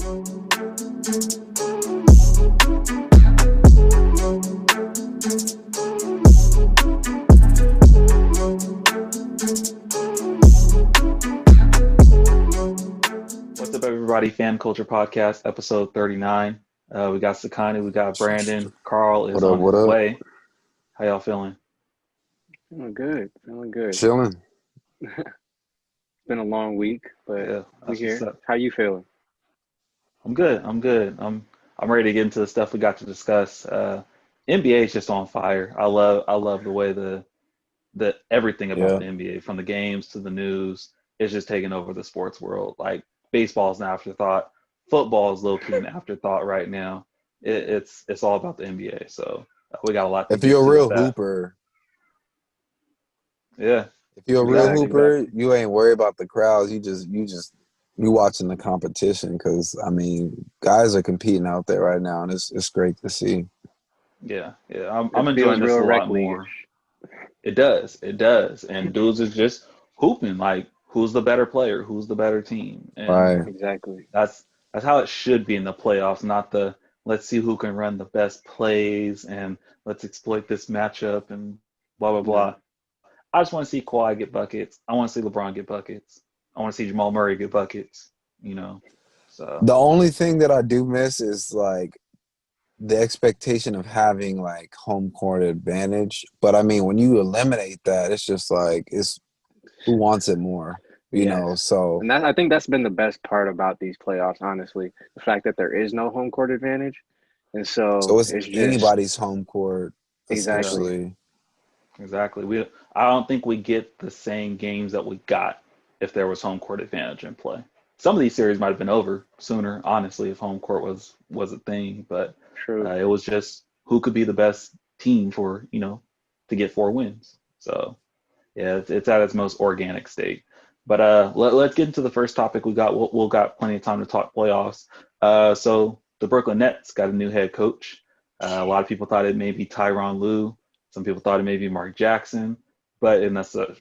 What's up, everybody? Fan Culture Podcast, episode 39. We got Sakani, we got Brandon. Carl is What up? on What his up? way. How y'all feeling? Feeling good. Feeling good. Chilling. It's been a long week, but Yeah, we that's what's here. up. How you feeling? I'm good. I'm ready to get into the stuff we got to discuss. NBA is just on fire. I love the way the everything about Yeah. the NBA, from the games to the news, is just taking over the sports world. Like, baseball's an afterthought. Football is low key an afterthought right now. It's all about the NBA. So we got a lot to If get you're a to with real that. hooper, Yeah, if you're a real exactly. hooper, you ain't worried about the crowds. You watching the competition because I mean, guys are competing out there right now, and it's great to see. Yeah, yeah. I'm It feels enjoying this real a rec lot league-ish. more. It does. And dudes is just hooping like, who's the better player, who's the better team, and Right. Exactly. that's how it should be in the playoffs, not the let's see who can run the best plays and let's exploit this matchup and blah blah No. blah. I just want to see Kawhi get buckets. I want to see LeBron get buckets. I want to see Jamal Murray get buckets. You know, so The only thing that I do miss is like the expectation of having like home court advantage. But I mean, when you eliminate that, it's just like it's who wants it more, Yes. So And I think that's been the best part about these playoffs, honestly. The fact that there is no home court advantage. And so it's it's just anybody's home court yeah, exactly. essentially. exactly. I don't think we get the same games that we got if there was home court advantage in play. Some of these series might have been over sooner, honestly, if home court was a thing. But True. it was just who could be the best team for, to get 4 wins. So yeah, it's at its most organic state. But let's get into the first topic. We'll got plenty of time to talk playoffs. So the Brooklyn Nets got a new head coach. A lot of people thought it may be Tyronn Lue. Some people thought it may be Mark Jackson. And that's a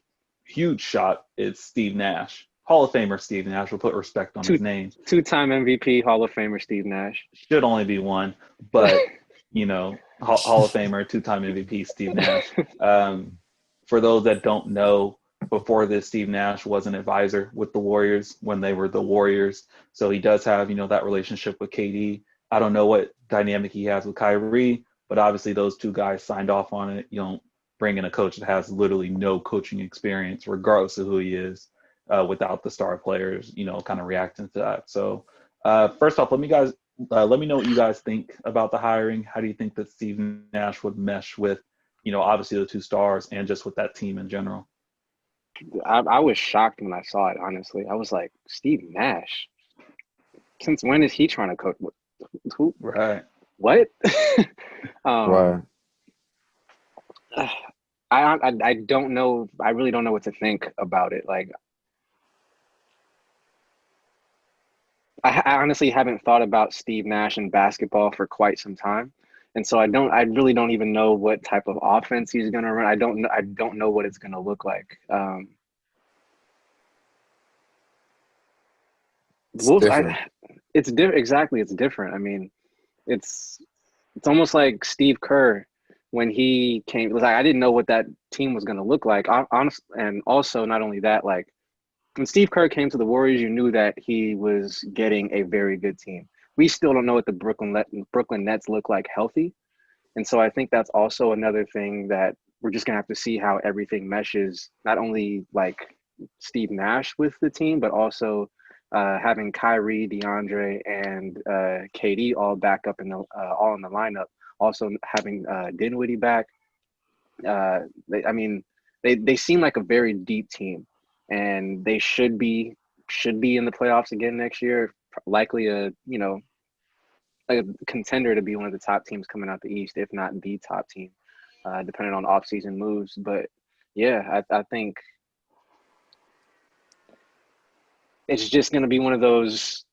huge shot. It's Steve Nash, Hall of Famer Steve Nash. We'll put respect on his name. Two-time MVP, Hall of Famer Steve Nash. Should only be one, but Hall of Famer, two-time MVP Steve Nash. For those that don't know, before this, Steve Nash was an advisor with the Warriors when they were the Warriors. So he does have, that relationship with KD. I don't know what dynamic he has with Kyrie, but obviously those two guys signed off on it. You don't bring in a coach that has literally no coaching experience, regardless of who he is, without the star players, kind of reacting to that. So first off, let me know what you guys think about the hiring. How do you think that Steve Nash would mesh with, obviously the two stars and just with that team in general? I was shocked when I saw it, honestly. I was like, Steve Nash? Since when is he trying to coach? Who? Right. What? Right. I don't know. I really don't know what to think about it. Like, I honestly haven't thought about Steve Nash in basketball for quite some time. And so I really don't even know what type of offense he's gonna run. I don't know what it's gonna look like. It's different. It's different. Exactly, it's different. I mean, it's almost like Steve Kerr when he came. It was like I didn't know what that team was gonna look like. Honest, and also not only that, like when Steve Kerr came to the Warriors, you knew that he was getting a very good team. We still don't know what the Brooklyn Nets look like healthy. And so I think that's also another thing that we're just going to have to see how everything meshes, not only like Steve Nash with the team, but also having Kyrie, DeAndre, and KD all back up all in the lineup. Also having Dinwiddie back. They seem like a very deep team, and they should be in the playoffs again next year. Likely like a contender to be one of the top teams coming out the East, if not the top team, depending on offseason moves. But yeah, I think it's just going to be one of those.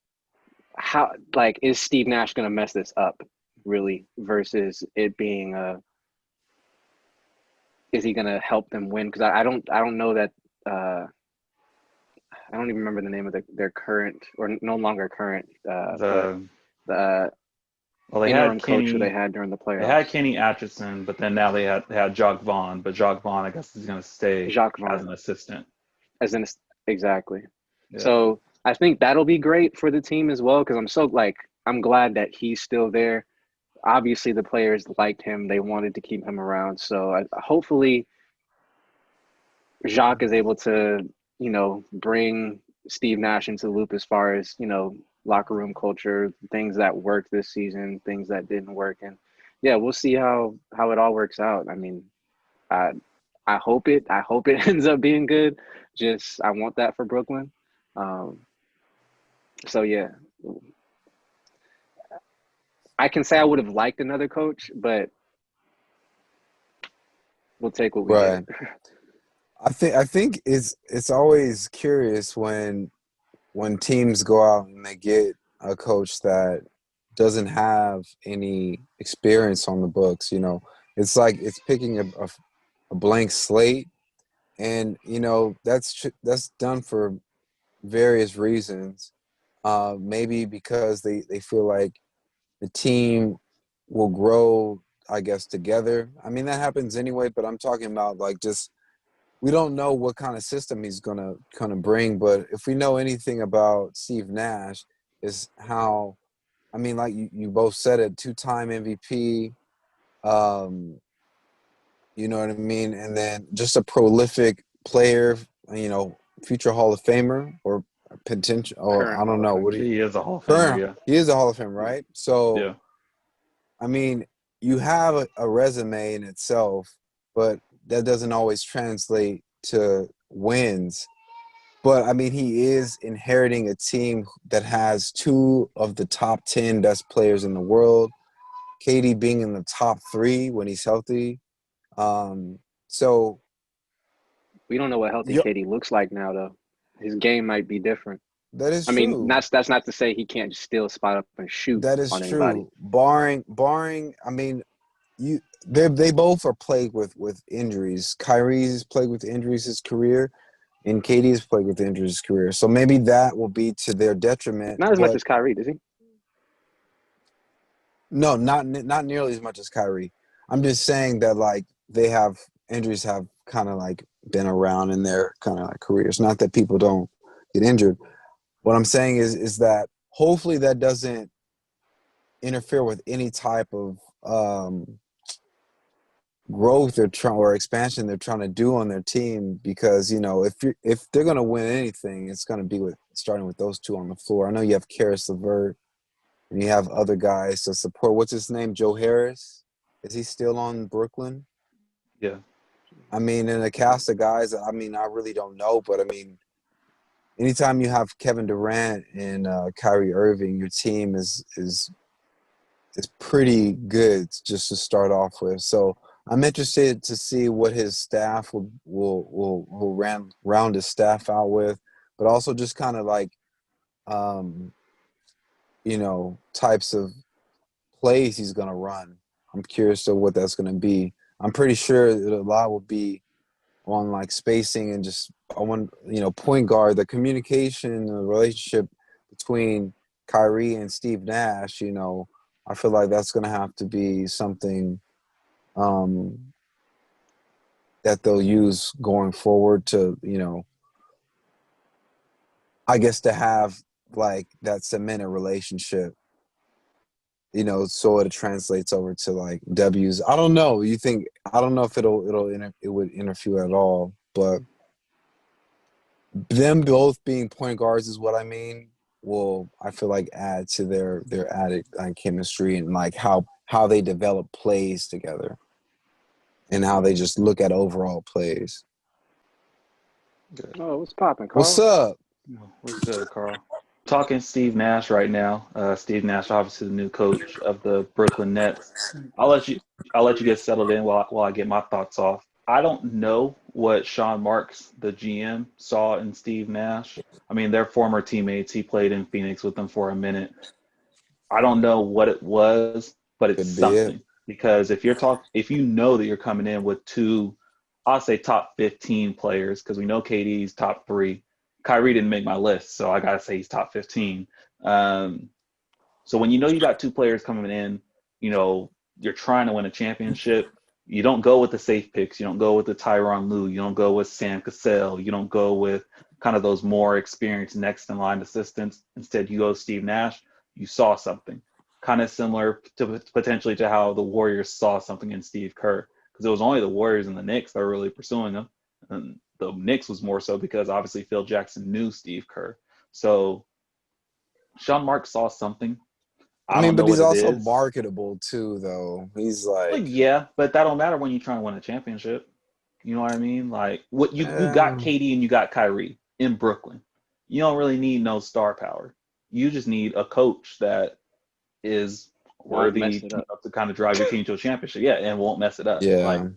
Is Steve Nash going to mess this up, really, versus it being is he going to help them win? Because I don't know that. I don't even remember the name of their current or no longer current, but The the well, they interim had coach who they Kenny. had during the They had playoffs. Kenny Atchison, but then now they had Jacques Vaughn. But Jacques Vaughn, I guess, is going to stay Jacques as Vaughn, an assistant. as in exactly. Yeah. So I think that'll be great for the team as well because I'm glad that he's still there. Obviously, the players liked him; they wanted to keep him around. So hopefully, Jacques is able to bring Steve Nash into the loop as far as locker room culture, things that worked this season, things that didn't work, and yeah, we'll see how it all works out. I mean, I I hope it ends up being good. Just I want that for Brooklyn. Um, so yeah, I can say I would have liked another coach, but we'll take what we get. Right. I think it's always curious when teams go out and they get a coach that doesn't have any experience on the books. It's like it's picking a blank slate, and that's done for various reasons. Maybe because they feel like the team will grow, I guess, together. I mean, that happens anyway, but I'm talking about like just we don't know what kind of system he's gonna kind of bring. But if we know anything about Steve Nash, is how I mean, like you both said it, two-time MVP. Um, you know what I mean, and then just a prolific player. Future Hall of Famer or potential, or Current I don't Hall of know what Famer. he He is a Hall of Famer. current. Yeah. He is a Hall of Fame, right? So Yeah. I mean, you have a resume in itself, but that doesn't always translate to wins. But I mean, he is inheriting a team that has two of the top 10 best players in the world. KD being in the top three when he's healthy. Um, so We don't know what healthy you KD looks like now, though. His game might be different. that is I mean, true. that's not to say he can't just still spot up and shoot That is on anybody. true. Barring. I mean, they both are plagued with injuries. Kyrie's plagued with injuries his career, and KD's plagued with injuries his career. So maybe that will be to their detriment. Not as much But as Kyrie, does he? no, not nearly as much as Kyrie. I'm just saying that like injuries have kind of like been around in their kind of like careers. Not that people don't get injured. What I'm saying is that hopefully that doesn't interfere with any type of growth or expansion they're trying to do on their team, because if they're going to win anything, it's going to be with starting with those two on the floor. I know you have Karis LeVert and you have other guys to support. What's his name? Joe Harris? Is he still on Brooklyn? Yeah. I mean, in a cast of guys, I mean, I really don't know, but I mean, anytime you have Kevin Durant and Kyrie Irving, your team is pretty good just to start off with. So I'm interested to see what his staff will round his staff out with, but also just kind of like um, types of plays he's gonna run. I'm curious to what that's gonna be. I'm pretty sure that a lot will be on like spacing and just on point guard. The communication, the relationship between Kyrie and Steve Nash. I feel like that's gonna have to be something um, that they'll use going forward to I guess to have like that cemented relationship. So it translates over to like W's. I don't know. I don't know if it would interfere at all, but them both being point guards is what I mean. Will I feel like add to their added chemistry and like how they develop plays together and how they just look at overall plays. Good. Oh, what's popping, What's Carl? up? What's good, Carl? Talking Steve Nash right now. Steve Nash, obviously the new coach of the Brooklyn Nets. I'll let you. I'll let you get settled in while I get my thoughts off. I don't know what Sean Marks, the GM, saw in Steve Nash. I mean, they're former teammates. He played in Phoenix with them for a minute. I don't know what it was, but it's Could be it. something. Because if you know that you're coming in with two, I'll say top 15 players, because we know KD's top three. Kyrie didn't make my list, so I gotta say he's top 15. So when you know you got two players coming in, you know you're trying to win a championship. You don't go with the safe picks. You don't go with the Tyronn Lue. You don't go with Sam Cassell. You don't go with kind of those more experienced next in line assistants. Instead, you go Steve Nash. You saw something kind of similar to potentially to how the Warriors saw something in Steve Kerr, because it was only the Warriors and the Knicks that were really pursuing him, and the Knicks was more so because obviously Phil Jackson knew Steve Kerr. So Sean Marks saw something. I I mean, don't know but he's what it also is. marketable too, though. He's Well, like, yeah, but that don't matter when you're trying to win a championship. You know what I mean? Like what you got eh, KD and you got Kyrie in Brooklyn. You don't really need no star power. You just need a coach that is Won't mess worthy it up. to kind of drive your team to a championship. Yeah, and won't mess it up. yeah,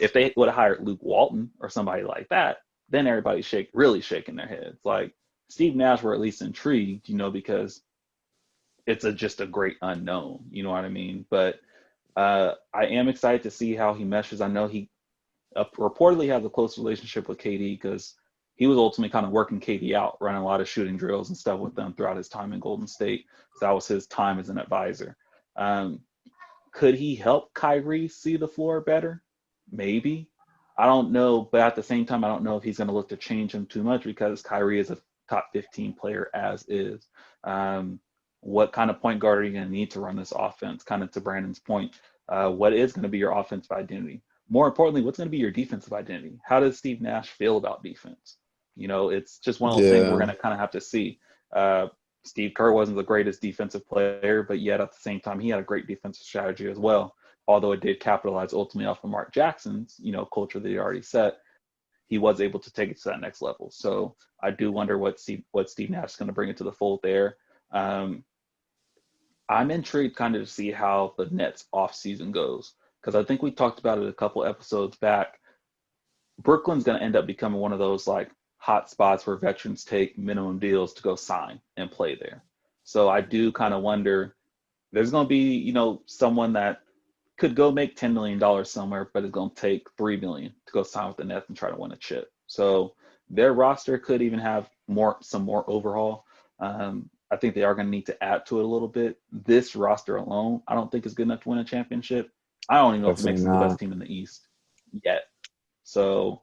If they would have hired Luke Walton or somebody like that, then everybody's really shaking their heads. Like Steve Nash were at least intrigued, because it's just a great unknown. You know what I mean? But I am excited to see how he meshes. I know he reportedly has a close relationship with KD because he was ultimately kind of working KD out, running a lot of shooting drills and stuff with them throughout his time in Golden State. So that was his time as an advisor. Um, could he help Kyrie see the floor better? Maybe. I don't know, but at the same time, I don't know if he's going to look to change him too much because Kyrie is a top 15 player as is. What kind of point guard are you going to need to run this offense? Kind of to Brandon's point, what is going to be your offensive identity? More importantly, what's going to be your defensive identity? How does Steve Nash feel about defense? It's just one of those things we're yeah. going to kind of have to see. Steve Kerr wasn't the greatest defensive player, but yet at the same time, he had a great defensive strategy as well. Although it did capitalize ultimately off of Mark Jackson's, culture that he already set, he was able to take it to that next level. So I do wonder what Steve Nash is going to bring into the fold there. Um, I'm intrigued kind of to see how the Nets offseason goes, because I think we talked about it a couple episodes back. Brooklyn's going to end up becoming one of those like hot spots where veterans take minimum deals to go sign and play there. So I do kind of wonder, there's going to be, someone that could go make $10 million somewhere, but is going to take $3 million to go sign with the Nets and try to win a chip. So their roster could even have some more overhaul. I think they are going to need to add to it a little bit. This roster alone, I don't think is good enough to win a championship. I don't even know if it Definitely makes them the best not. team in the East yet. So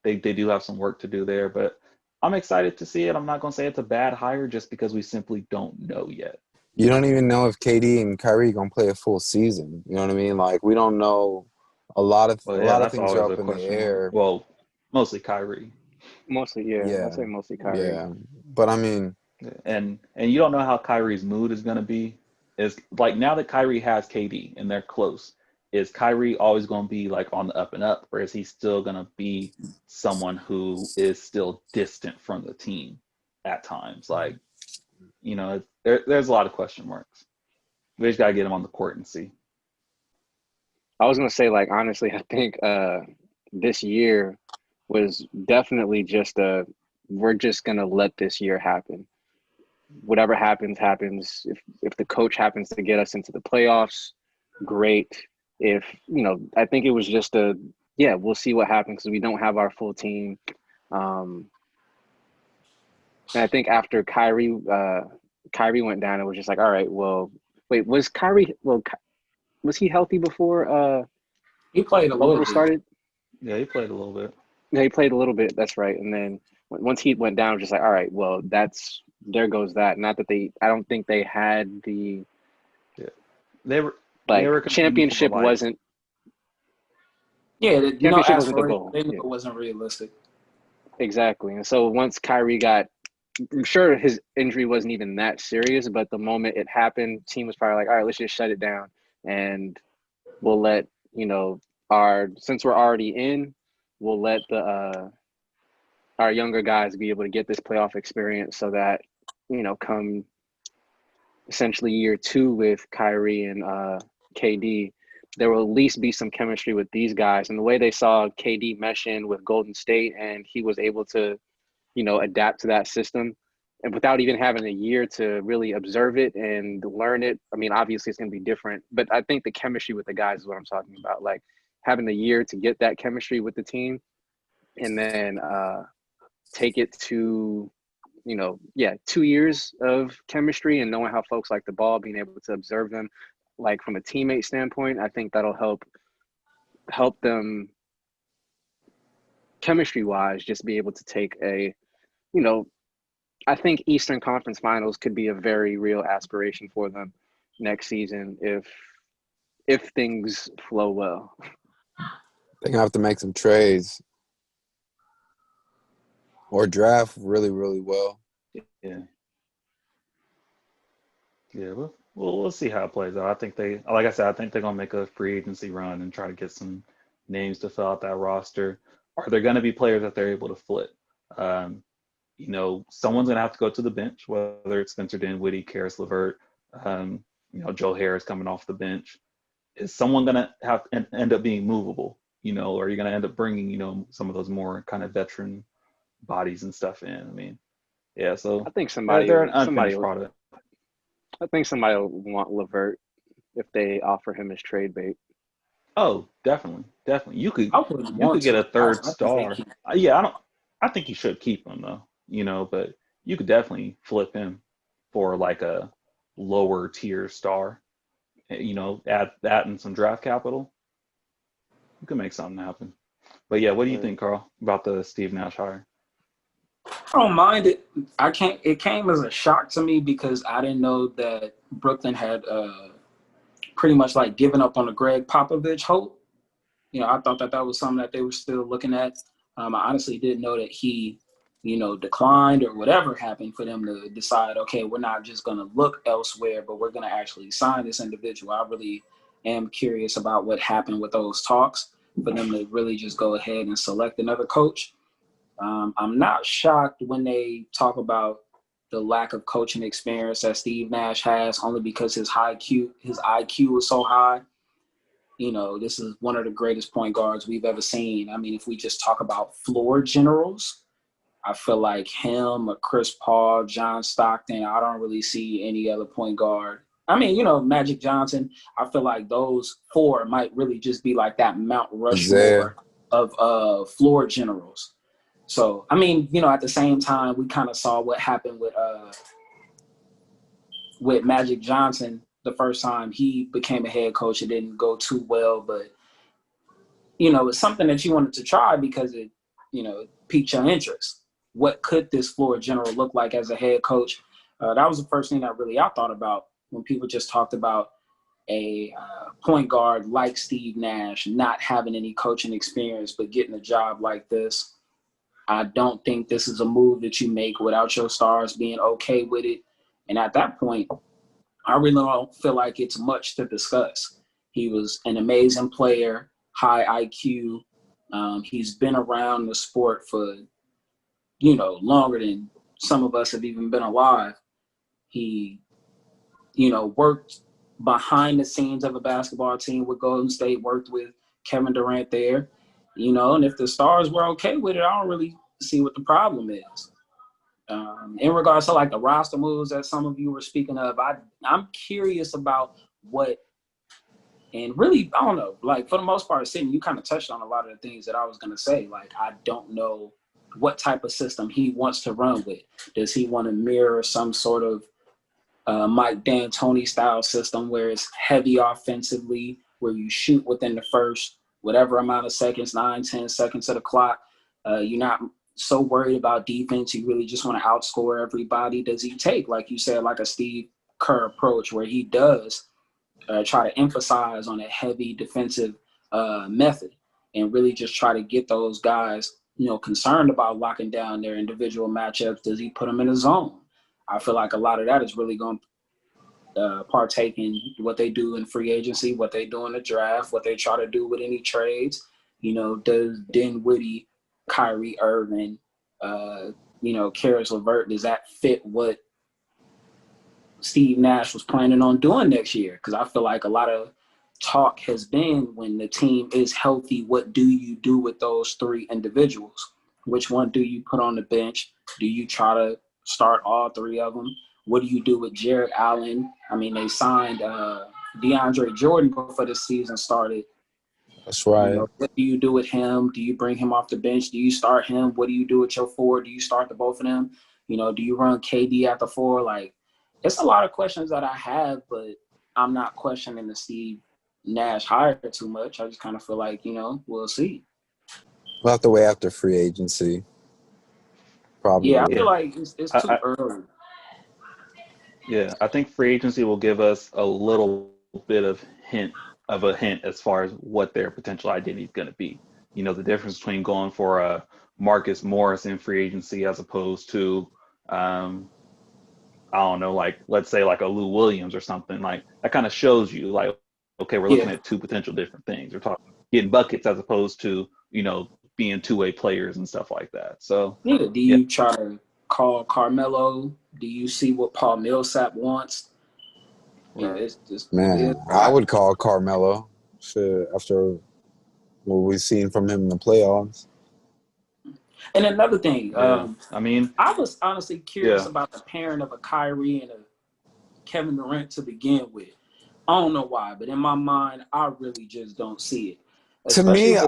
they do have some work to do there, but I'm excited to see it. I'm not going to say it's a bad hire just because we simply don't know yet. You don't even know if KD and Kyrie gonna play a full season. You know what I mean? Like we don't know. A Well, yeah, lot of that's things are always up a in the question mark. air. Well, mostly Kyrie. Mostly, yeah. I'd Yeah, say mostly Kyrie. yeah. But I mean, And you don't know how Kyrie's mood is going to be. Is like now that Kyrie has KD and they're close, is Kyrie always going to be like on the up and up, or is he still going to be someone who is still distant from the team at times? Like, there's a lot of question marks. We just got to get him on the court and see. I was gonna say, like, honestly, I think this year was definitely just we're just gonna let this year happen. Whatever happens, happens. If the coach happens to get us into the playoffs, great. If I think it was just yeah, we'll see what happens because we don't have our full team. And I think after Kyrie went down, it was just like, all right, well, wait, was Kyrie? Well, was he healthy before He played a little bubble bit. started? Yeah, he played a little bit. Yeah, he played a little bit. That's right. And then once he went down, it was just like, all right, well, there goes that. Not that I don't think they had the Yeah, they were competing for championship like, wasn't Yeah, championship wasn't the aspiration. goal. They knew Yeah, it wasn't realistic. exactly. And so once Kyrie I'm sure his injury wasn't even that serious, but the moment it happened, team was probably like, all right, let's just shut it down, and we'll let since we're already in, we'll let our younger guys be able to get this playoff experience so that come essentially year 2 with Kyrie and KD, there will at least be some chemistry with these guys. And the way they saw KD mesh in with Golden State, and he was able to adapt to that system, and without even having a year to really observe it and learn it. I mean, obviously it's going to be different, but I think the chemistry with the guys is what I'm talking about. Like having a year to get that chemistry with the team, and then take it to, 2 years of chemistry and knowing how folks like the ball, being able to observe them, like from a teammate standpoint, I think that'll help them chemistry-wise, just be able to take I think Eastern Conference Finals could be a very real aspiration for them next season if things flow well. They're gonna have to make some trades or draft really, really well. Yeah. Yeah, we'll see how it plays out. I think like I said, I think they're gonna make a free agency run and try to get some names to fill out that roster. Are there gonna be players that they're able to flip? Someone's gonna have to go to the bench, whether it's Spencer Dinwiddie, Karis LeVert, Joe Harris coming off the bench. Is someone gonna have end up being movable? Or are you gonna end up bringing some of those more kind of veteran bodies and stuff in? I mean, yeah. So I think they're an unfinished product. I think somebody will want LeVert if they offer him as trade bait. Oh, definitely. You could want get a third I think star. I think you should keep him though. But you could definitely flip him for like a lower tier star. Add that and some draft capital. You can make something happen. But yeah, what do you think, Carl, about the Steve Nash hire? I don't mind it. It came as a shock to me because I didn't know that Brooklyn had pretty much like given up on the Greg Popovich hope. I thought that was something that they were still looking at. I honestly didn't know that he, declined or whatever happened for them to decide, okay, we're not just going to look elsewhere, but we're going to actually sign this individual. I really am curious about what happened with those talks for them to really just go ahead and select another coach. I'm not shocked when they talk about the lack of coaching experience that Steve Nash has, only because his IQ is so high. This is one of the greatest point guards we've ever seen. I mean, if we just talk about floor generals, I feel like him, or Chris Paul, John Stockton, I don't really see any other point guard. I mean, Magic Johnson, I feel like those four might really just be like that Mount Rushmore of floor generals. So, I mean, at the same time, we kind of saw what happened with Magic Johnson the first time he became a head coach. It didn't go too well, but, it's something that you wanted to try because it piqued your interest. What could this floor general look like as a head coach? That was the first thing that really I thought about when people just talked about a point guard like Steve Nash not having any coaching experience but getting a job like this. I don't think this is a move that you make without your stars being okay with it. And at that point, I really don't feel like it's much to discuss. He was an amazing player, high IQ. He's been around the sport for, longer than some of us have even been alive. He, worked behind the scenes of a basketball team with Golden State, worked with Kevin Durant there. And if the stars were okay with it, I don't really see what the problem is. In regards to like the roster moves that some of you were speaking of, I'm curious about what, and really, I don't know, like for the most part, Sidney, you kind of touched on a lot of the things that I was going to say. Like, I don't know what type of system he wants to run with. Does he want to mirror some sort of Mike D'Antoni style system where it's heavy offensively, where you shoot within the first whatever amount of seconds, 9, 10 seconds of the clock? You're not so worried about defense. You really just want to outscore everybody. Does he take, like you said, like a Steve Kerr approach where he does try to emphasize on a heavy defensive method and really just try to get those guys, concerned about locking down their individual matchups? Does he put them in a zone? I feel like a lot of that is really going to partake in what they do in free agency, what they do in the draft, what they try to do with any trades. Does Dinwiddie, Kyrie Irving, Karis LeVert, does that fit what Steve Nash was planning on doing next year? Because I feel like a lot of talk has been, when the team is healthy, what do you do with those three individuals? Which one do you put on the bench? Do you try to start all three of them? What do you do with Jared Allen? I mean, they signed DeAndre Jordan before the season started. That's You right. know, what do you do with him? Do you bring him off the bench? Do you start him? What do you do with your four? Do you start the both of them? You know, do you run KD at the four? Like, it's a lot of questions that I have, but I'm not questioning the Steve Nash hire too much. I just kind of feel like, you know, we'll see. We'll have to wait after free agency, Yeah, I probably. feel Yeah, like it's too I early. yeah, I think free agency will give us a little bit of a hint as far as what their potential identity is going to be. You know, the difference between going for a Marcus Morris in free agency as opposed to um, I don't know, like let's say like a Lou Williams or something. Like that kind of shows you like, okay, we're looking Yeah. at two potential different things. We're talking getting buckets as opposed to, you know, being two-way players and stuff like that. So Yeah. Do yeah, you try to call Carmelo? Do you see what Paul Millsap wants? Yeah, right. Man, it's I hot. would call Carmelo shit after what we've seen from him in the playoffs. And another thing, Yeah. I mean, I was honestly curious yeah. about the pairing of a Kyrie and a Kevin Durant to begin with. I don't know why, but in my mind, I really just don't see it. To Especially me,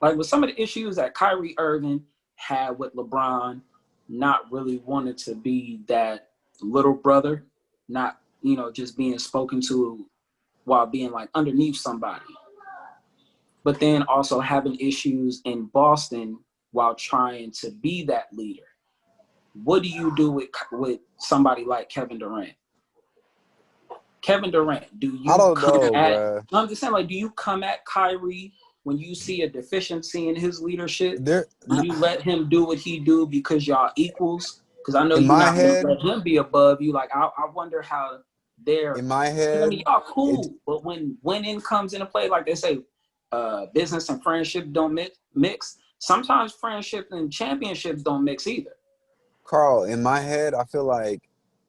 with some of the issues that Kyrie Irving had with LeBron, not really wanting to be that little brother, not, you know, just being spoken to while being like underneath somebody. But then also having issues in Boston while trying to be that leader. What do you do with somebody like Kevin Durant? Kevin Durant, do I you don't come know, at? bruh. I'm just saying, like, do you come at Kyrie when you see a deficiency in his leadership? There, Do you let him do what he do because y'all equals? Because I know in you're my not gonna head, let him be above you. Like, I wonder how they're. in my Because I mean, head, y'all it cool, but when winning comes into play, like they say, business and friendship don't mix. Sometimes friendship and championships don't mix either. Carl, in my head, I feel like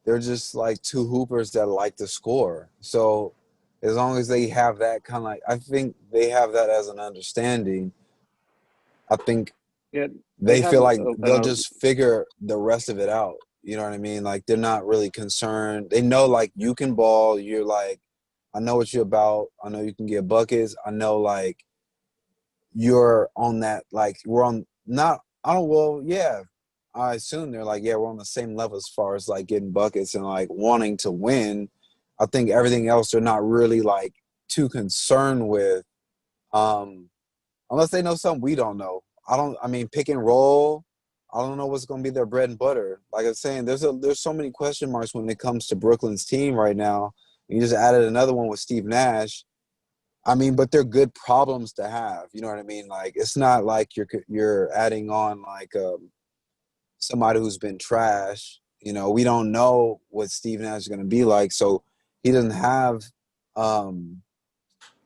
they're just like two hoopers that like to score. So as long as they have that kind of like, I think they have that as an understanding. I think Yeah, they they have feel like they'll just figure the rest of it out. You know what I mean? Like they're not really concerned. They know like you can ball. You're like, I know what you're about. I know you can get buckets. I know like you're on that. Like we're on not. I don't. Well, yeah. I assume they're like, yeah, we're on the same level as far as like getting buckets and like wanting to win. I think everything else they're not really like too concerned with, unless they know something we don't know. I mean, pick and roll. I don't know what's going to be their bread and butter. Like I was saying, there's so many question marks when it comes to Brooklyn's team right now. You just added another one with Steve Nash. I mean, but they're good problems to have. You know what I mean? Like it's not like you're adding on like somebody who's been trash. You know, we don't know what Steve Nash is going to be like, so he doesn't have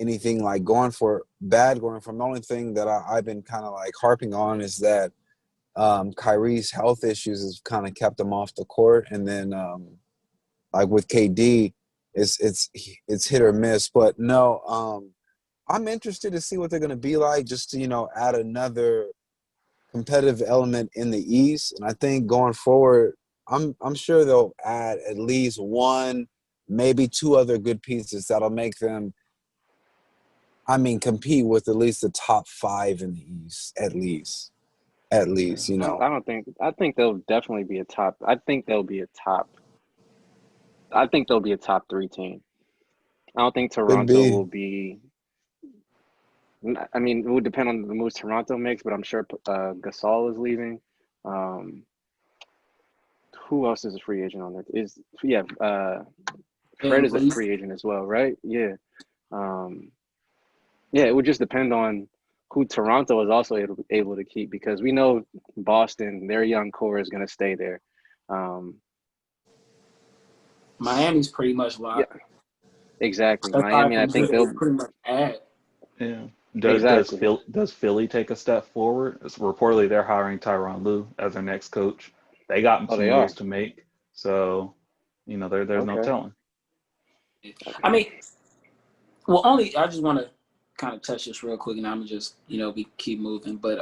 anything like going for bad going from. The only thing that I've been kind of like harping on is that Kyrie's health issues has kind of kept him off the court, and then like with KD, it's hit or miss. But no, I'm interested to see what they're going to be like, just to add another competitive element in the East. And I think going forward, I'm sure they'll add at least one, maybe two other good pieces that'll make them, I mean, compete with at least the top five in the East, at least. At least, I don't think. I think they'll definitely be a top. I think they'll be a top. I think they'll be a top three team. I don't think Could Toronto be. will be. I mean, it would depend on the moves Toronto makes, but I'm sure Gasol is leaving. Um, who else is a free agent on that? Fred Van is a Vliet. free agent as well, right? Yeah. Um, yeah, it would just depend on who Toronto is also able to keep, because we know Boston, their young core is going to stay there. Um, Miami's pretty much yeah, locked. exactly. Aside Miami, I from who think they they'll pretty much add. Yeah. exactly. Does Philly take a step forward? It's reportedly they're hiring Tyronn Lue as their next coach. They got Oh, some they moves are. to make, so there's no Okay. telling. I mean, well, only I just want to kind of touch this real quick, and I'm just we keep moving. But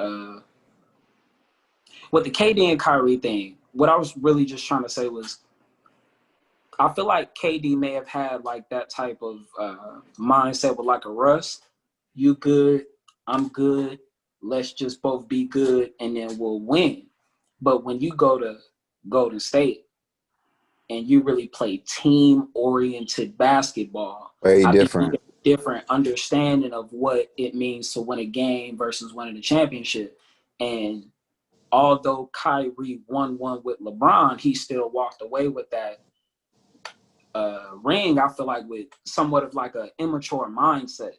with the KD and Kyrie thing, what I was really just trying to say was, I feel like KD may have had like that type of mindset with like a Russ, you good, I'm good. Let's just both be good, and then we'll win. But when you go to Golden State and you really play team-oriented basketball, Way I think you different. get a different understanding of what it means to win a game versus winning a championship. And although Kyrie won one with LeBron, he still walked away with that ring, I feel like, with somewhat of like an immature mindset.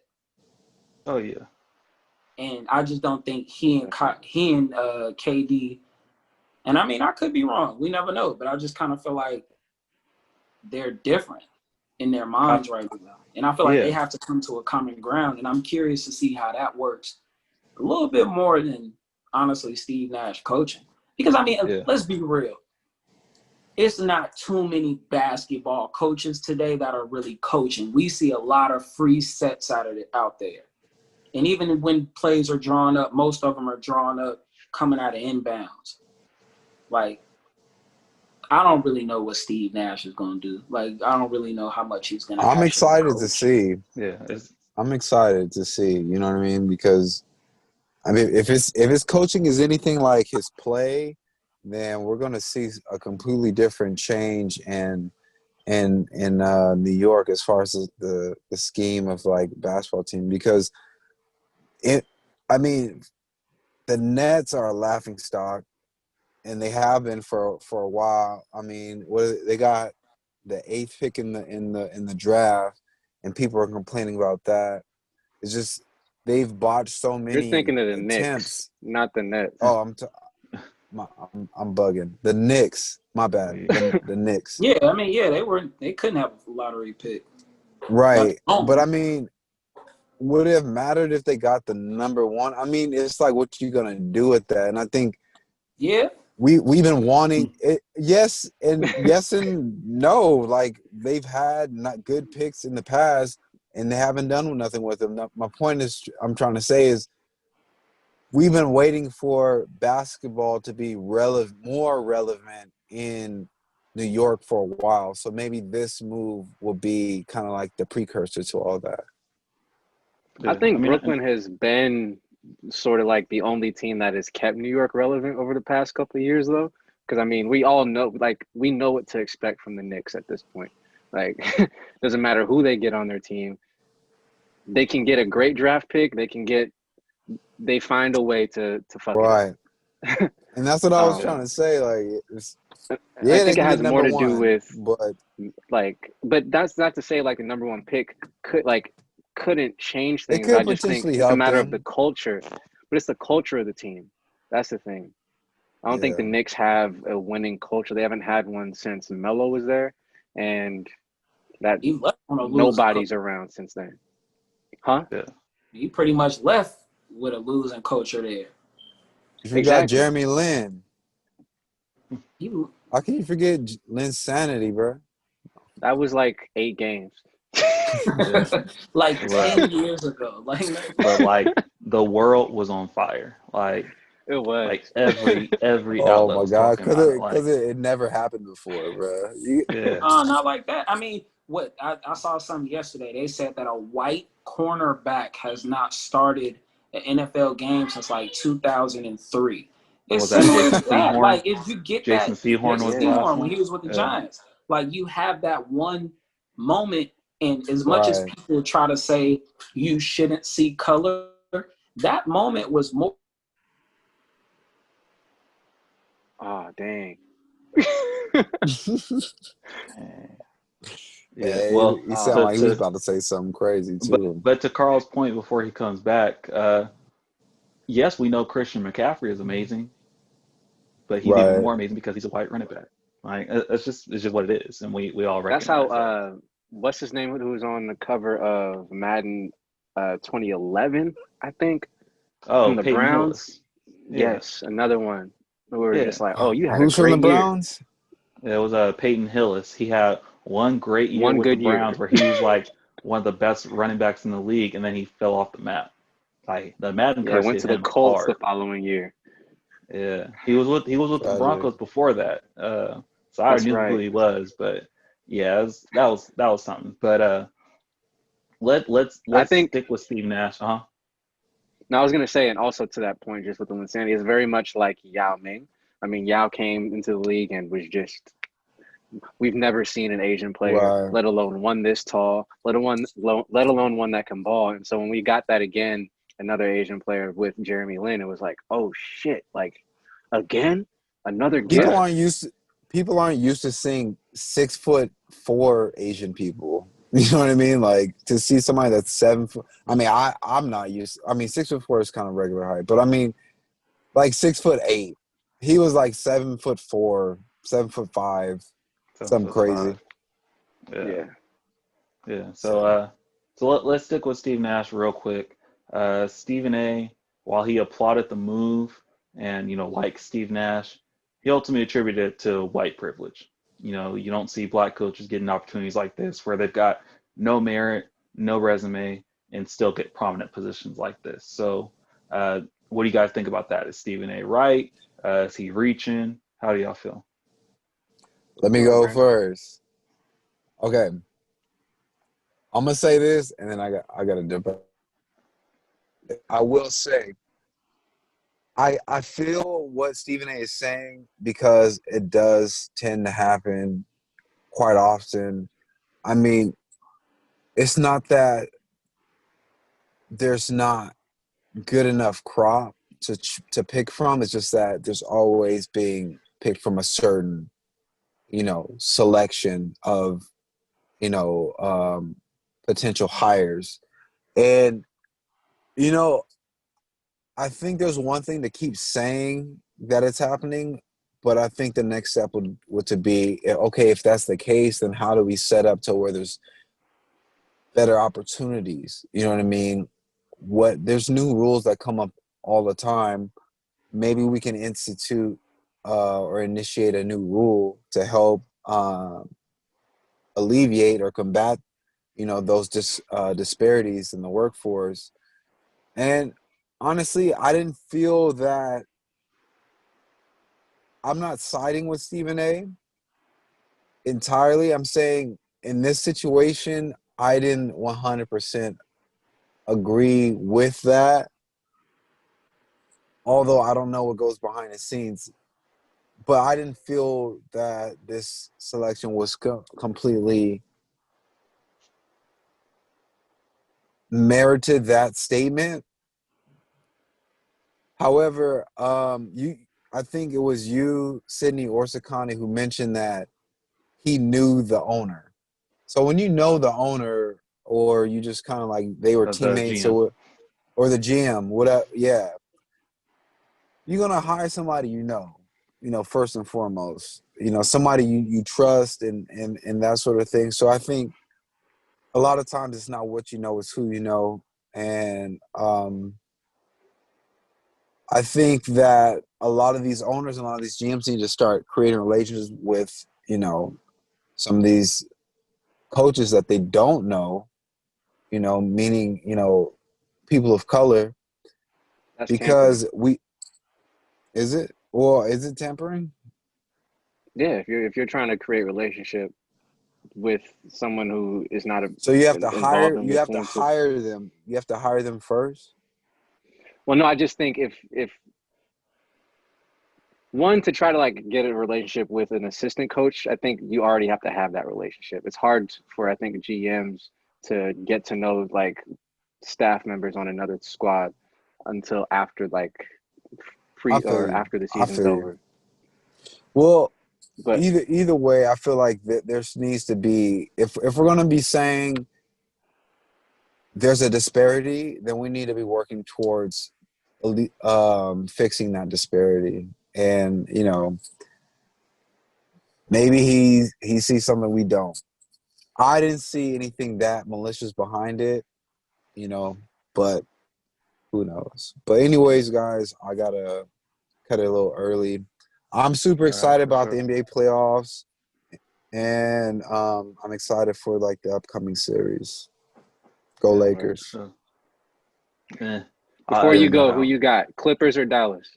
Oh yeah. And I just don't think he and KD, and I mean, I could be wrong. We never know. But I just kind of feel like they're different in their minds right now. And I feel like they have to come to a common ground. And I'm curious to see how that works a little bit more than, honestly, Steve Nash coaching. Because, I mean, let's be real. It's not too many basketball coaches today that are really coaching. We see a lot of free sets out there. And even when plays are drawn up, most of them are drawn up coming out of inbounds. Like, I don't really know what Steve Nash is going to do. Like, I don't really know how much he's going to. I'm excited to see. Yeah, I'm excited to see. You know what I mean? Because I mean, if his coaching is anything like his play, then we're going to see a completely different change in New York as far as the scheme of like basketball team. Because I mean, the Nets are a laughing stock, and they have been for a while. I mean, they got the 8th pick in the draft, and people are complaining about that. It's just they've botched so many. You're thinking of the attempts. Knicks, not the Nets. Oh, I'm bugging. The Knicks. My bad. The Knicks. Yeah, I mean, they couldn't have a lottery pick. Right, but I mean, would it have mattered if they got the number 1? I mean, it's like, what you gonna do with that? And I think, we've been wanting it, yes and no. Like, they've had not good picks in the past, and they haven't done nothing with them. My point is, I'm trying to say is, we've been waiting for basketball to be more relevant in New York for a while. So maybe this move will be kind of like the precursor to all that. I think Brooklyn has been sort of like the only team that has kept New York relevant over the past couple of years, though. Because, I mean, we all know, like, we know what to expect from the Knicks at this point. Like, doesn't matter who they get on their team. They can get a great draft pick. They find a way to fuck it up. And that's what I was trying to say. Like, I think it has more to do with, but that's not to say like the number 1 pick couldn't change things. It could I just think potentially it's a matter help of the culture, but it's the culture of the team. That's the thing. I don't think the Knicks have a winning culture. They haven't had one since Melo was there, and that nobody's around since then. Huh? Yeah. He pretty much left with a losing culture there. You forgot Jeremy Lin. How can you forget Lin's sanity, bro? That was like 8 games. Like 10 years ago. But like the world was on fire. Like it was. Like every oh outlet my god, because it never happened before, bro. Oh, not like that. I mean, what I saw something yesterday. They said that a white cornerback has not started an NFL game since like 2003. It's similar to that. Like, if you get Jason Sehorn was the last one when he was with the Giants, like, you have that one moment, and as much as people try to say you shouldn't see color, that moment was more. Oh, dang. Yeah, well, he sounded like he was about to say something crazy too. But to Carl's point before he comes back, yes, we know Christian McCaffrey is amazing, but he's even more amazing because he's a white running back. Like, it's just what it is, and we all recognize. That's how. What's his name? Who was on the cover of Madden 2011? I think. Oh, from the Peyton Browns. Yeah. Yes, another one. We were just like, oh, you had who's a great from the Browns? Year. It was Peyton Hillis. He had one great year with the Browns where he was like one of the best running backs in the league, and then he fell off the map. Like, the Madden curse went to the Colts the following year. Yeah, he was with the Broncos before that. So I knew who he was, but yeah, that was something. But let's I think stick with Steve Nash. No, I was gonna say, and also to that point, just with the insanity, it's very much like Yao Ming. I mean, Yao came into the league and was just we've never seen an Asian player, Right. let alone one this tall, let alone one that can ball. And so when we got that again, another Asian player with Jeremy Lin, it was like, oh shit, like again, another People gift. aren't used to seeing 6'4" Asian people. You know what I mean? Like to see somebody that's 7 foot. I mean, I'm not used. I mean, 6'4" is kind of regular height, but I mean, like 6'8". He was like 7'4", 7'5", Seven something foot crazy. five. Yeah, Yeah. yeah. So let's stick with Steve Nash real quick. Stephen A. While he applauded the move and like Steve Nash, he ultimately attributed it to white privilege. You don't see black coaches getting opportunities like this where they've got no merit, no resume, and still get prominent positions like this. So, what do you guys think about that? Is Stephen A. right? Is he reaching? How do y'all feel? Let me go first. Okay, I'm gonna say this, and then I got to dip. I will say, I feel what Stephen A. is saying because it does tend to happen quite often. I mean, it's not that there's not good enough crop to pick from. It's just that there's always being picked from a certain, selection of, potential hires. And, I think there's one thing to keep saying that it's happening, but I think the next step would to be, okay, if that's the case, then how do we set up to where there's better opportunities? You know what I mean? There's new rules that come up all the time. Maybe we can institute or initiate a new rule to help alleviate or combat, those disparities in the workforce. And honestly, I didn't feel that. I'm not siding with Stephen A. entirely. I'm saying in this situation, I didn't 100% agree with that. Although I don't know what goes behind the scenes, but I didn't feel that this selection was completely merited that statement. However, I think it was you, Sydney Orsacani, who mentioned that he knew the owner. So when you know the owner, or you just kind of like they were Of the teammates, GM. or the GM, whatever, yeah, you're gonna hire somebody first and foremost, somebody you trust and that sort of thing. So I think a lot of times it's not what you know, it's who you know, and I think that a lot of these owners and a lot of these GMs need to start creating relationships with, some of these coaches that they don't know, meaning, people of color, That's tampering. because is it tampering? Yeah, if you're trying to create relationship with someone who is not So involved in you have to influences. hire them. You have to hire them first. Well, no, I just think if one to try to like get a relationship with an assistant coach, I think you already have to have that relationship. It's hard for I think GMs to get to know like staff members on another squad until after like I pre feel or you. after the I season's feel you. over. Well, But either way, I feel like there needs to be, if we're gonna be saying there's a disparity, then we need to be working towards fixing that disparity. And maybe he sees something we don't. I didn't see anything that malicious behind it, but who knows? But anyways, guys, I gotta cut it a little early. I'm super All right, excited for about the sure. NBA playoffs, and I'm excited for like the upcoming series. Go Yeah, word. Lakers! so, eh, I Before don't you even know go, who how. you got? Clippers or Dallas?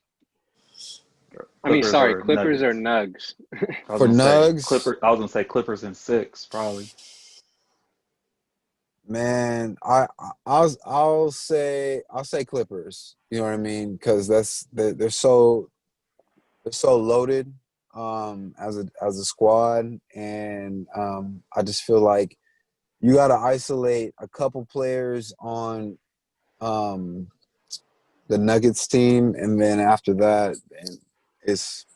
I mean, Clippers sorry, or Clippers or Nuggets. Nugs? I was For gonna say Nugs, Clippers. I was gonna say Clippers in six, probably. Man, I'll say Clippers. You know what I mean? Because they're so loaded as a squad, and I just feel like you got to isolate a couple players on um, the Nuggets team, and then after that, it's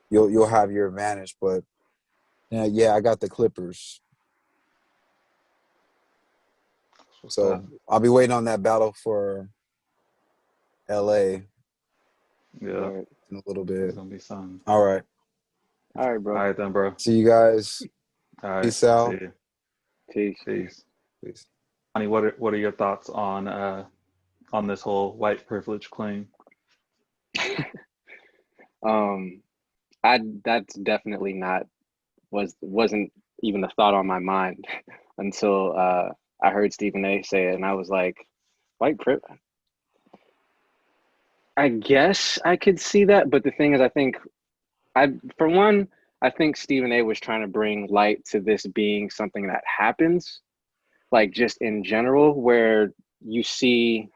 you'll have your advantage. But yeah, I got the Clippers. What's that? So I'll be waiting on that battle for LA Yeah, Right. in a little it's bit. gonna be something. All right. All right, All bro. right then, bro. See you guys. All right. Peace See out. you. Peace. Peace. Peace. Honey, what are your thoughts on this whole white privilege claim? Um, that's definitely not wasn't even a thought on my mind until I heard Stephen A. say it, and I was like, white privilege. I guess I could see that, but the thing is, for one, I think Stephen A. was trying to bring light to this being something that happens, like just in general, where you see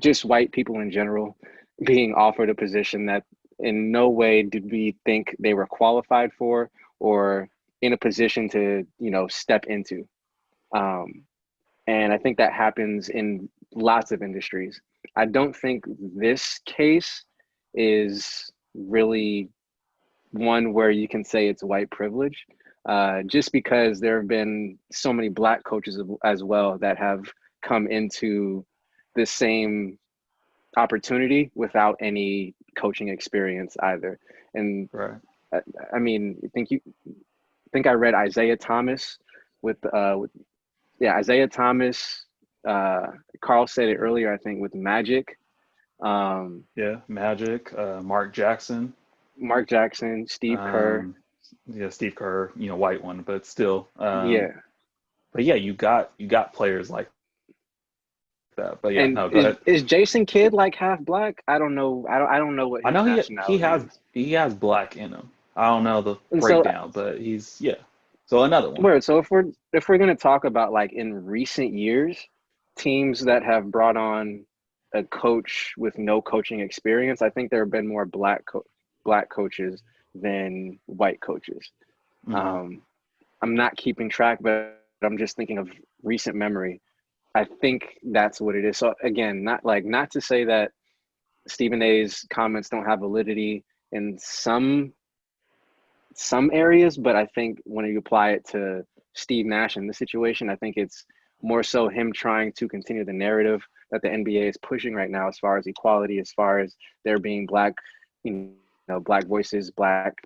just white people in general being offered a position that in no way did we think they were qualified for or in a position to, step into. Um, and I think that happens in lots of industries. I don't think this case is really one where you can say it's white privilege, just because there have been so many black coaches as well that have come into the same opportunity without any coaching experience either. And Right. I mean, I read Isaiah Thomas with Isaiah Thomas. Carl said it earlier, I think, with Magic. Yeah. Magic. Mark Jackson. Mark Jackson, Steve Kerr. Um, yeah. Steve Kerr. White one, but still. Yeah. But yeah, you got players like that. But yeah, And no, go ahead. is Jason Kidd like half black? I don't know. I don't know what I his know he nationality has is. he has black in him. I don't know the And so breakdown, but he's yeah. So another one. word. So if we're gonna talk about like in recent years, teams that have brought on a coach with no coaching experience, I think there have been more black coaches than white coaches. Hmm. Um, I'm not keeping track, but I'm just thinking of recent memory. I think that's what it is. So again, not to say that Stephen A's comments don't have validity in some areas, but I think when you apply it to Steve Nash in this situation, I think it's more so him trying to continue the narrative that the NBA is pushing right now, as far as equality, as far as there being black, black voices, black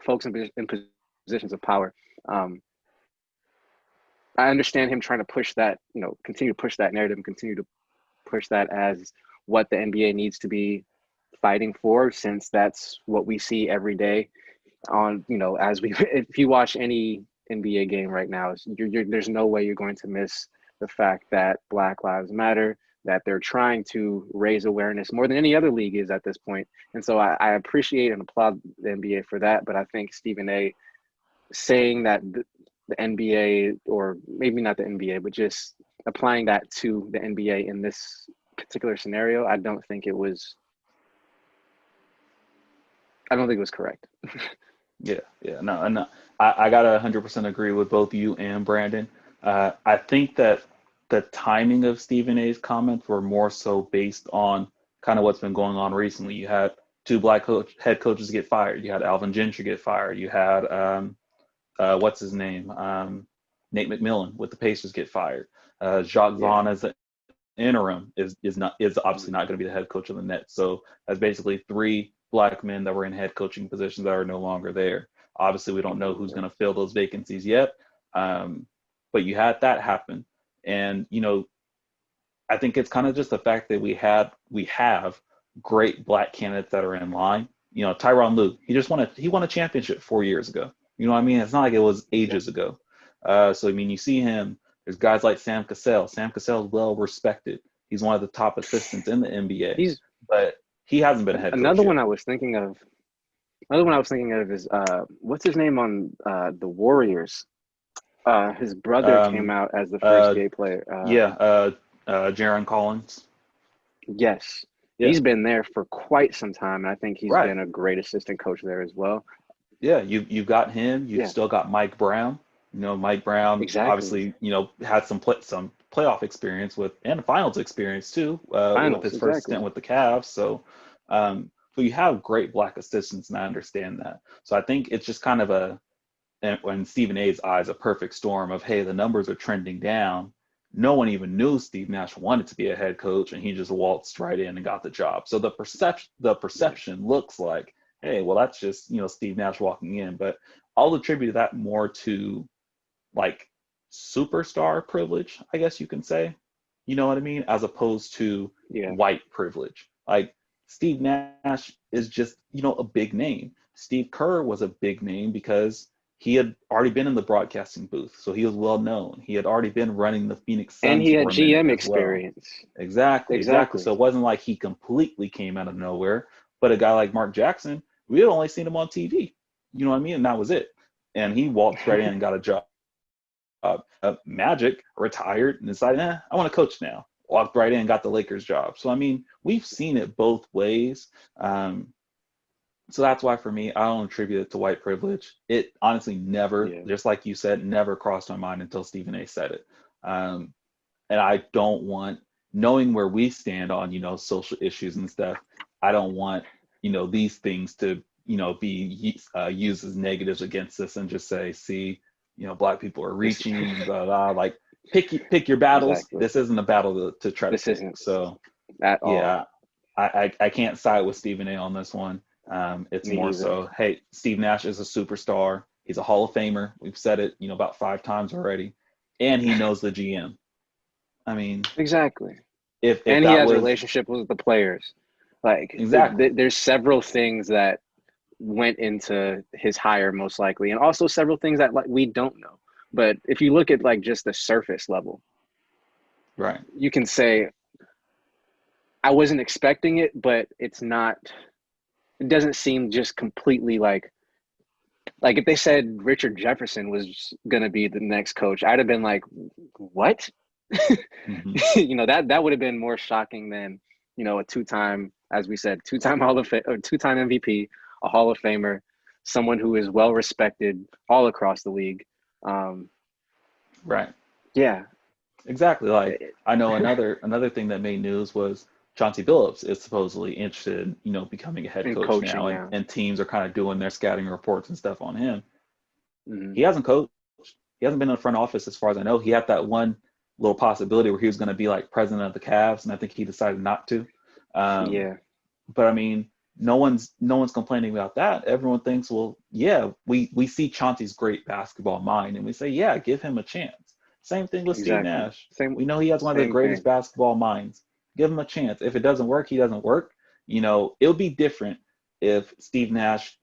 folks in positions of power. Um, I understand him trying to push that, continue to push that narrative and continue to push that as what the NBA needs to be fighting for, since that's what we see every day on, as we if you watch any NBA game right now, there's no way you're going to miss the fact that Black Lives Matter, that they're trying to raise awareness more than any other league is at this point. And so I appreciate and applaud the NBA for that, but I think Stephen A saying that the NBA, or maybe not the NBA, but just applying that to the NBA in this particular scenario, I don't think it was correct. Yeah, no, and I gotta 100% agree with both you and Brandon. I think that the timing of Stephen A's comments were more so based on kind of what's been going on recently. You had two black head coaches get fired. You had Alvin Gentry get fired. You had what's his name, Nate McMillan with the Pacers get fired. Jacques Yeah. Vaughn as the interim is obviously not going to be the head coach of the Nets. So that's basically three black men that were in head coaching positions that are no longer there. Obviously, we don't know who's going to fill those vacancies yet, but you had that happen, and I think it's kind of just the fact that we have great black candidates that are in line. Tyronn Lue, he won a championship 4 years ago. You know what I mean? It's not like it was ages ago. So I mean, you see him. There's guys like Sam Cassell. Sam Cassell is well respected. He's one of the top assistants in the NBA, He's but he hasn't been a head coach another yet. one I was thinking of. Another one I was thinking of is what's his name on the Warriors? His brother came Um, out as the first uh, gay player. Jaron Collins. Yes. Yeah, He's been there for quite some time, and I think he's right. been a great assistant coach there as well. Yeah, you've got him. You've Yeah, still got Mike Brown. Mike Brown exactly. obviously had some playoff experience with and finals experience too with Finals, his first stint exactly. with the Cavs. So you have great black assistants, and I understand that. So I think it's just kind of when Stephen A's eyes, a perfect storm of, hey, the numbers are trending down. No one even knew Steve Nash wanted to be a head coach, and he just waltzed right in and got the job. So the perception looks like, hey, well, that's just Steve Nash walking in. But I'll attribute that more to like superstar privilege, I guess you can say. You know what I mean? As opposed to Yeah. white privilege. Like Steve Nash is just, a big name. Steve Kerr was a big name because he had already been in the broadcasting booth. So he was well known. He had already been running the Phoenix And Suns he for had a minute GM as well. experience. Exactly, exactly. Exactly. So it wasn't like he completely came out of nowhere. But a guy like Mark Jackson, we had only seen him on TV. You know what I mean? And that was it. And he waltzed right in and got a job. Magic retired and decided, I want to coach now. Walked right in and got the Lakers job. So, I mean, we've seen it both ways. So that's why for me, I don't attribute it to white privilege. It honestly never, Yeah. just like you said, never crossed my mind until Stephen A said it. And I don't want, knowing where we stand on, social issues and stuff, I don't want, these things to, be used as negatives against us and just say, see, black people are This reaching, blah, blah, like pick your battles. exactly. This isn't a battle to try to This pick. isn't So at all. yeah, I can't side with Stephen A on this one. It's Me more either. so, hey, Steve Nash is a superstar. He's a Hall of Famer. We've said it, about 5 times already. And he knows the GM. I mean, Exactly. if And he that has a was relationship with the players. Like exactly there's several things that went into his hire most likely, and also several things that like we don't know. But if you look at like just the surface level, right, you can say I wasn't expecting it, but it's not. It doesn't seem just completely like if they said Richard Jefferson was gonna be the next coach, I'd have been like, what? hmm That would have been more shocking than a two-time, as we said, two-time two-time MVP, a Hall of Famer, someone who is well respected all across the league. Um, right, yeah, exactly. Like I know another thing that made news was Chauncey Billups is supposedly interested, becoming a head in coach coaching now, and, now. and teams are kind of doing their scouting reports and stuff on him. Mm-hmm. He hasn't coached. He hasn't been in the front office as far as I know. He had that one little possibility where he was going to be like president of the Cavs, and I think he decided not to. Um, Yeah, but I mean, no one's complaining about that. Everyone thinks, well, yeah, we see Chauncey's great basketball mind, and we say, yeah, give him a chance. Same thing with Steve exactly. Nash. Same, We know he has one of the same greatest thing. basketball minds. Give him a chance. If it doesn't work, he doesn't work. It'll be different if Steve Nash,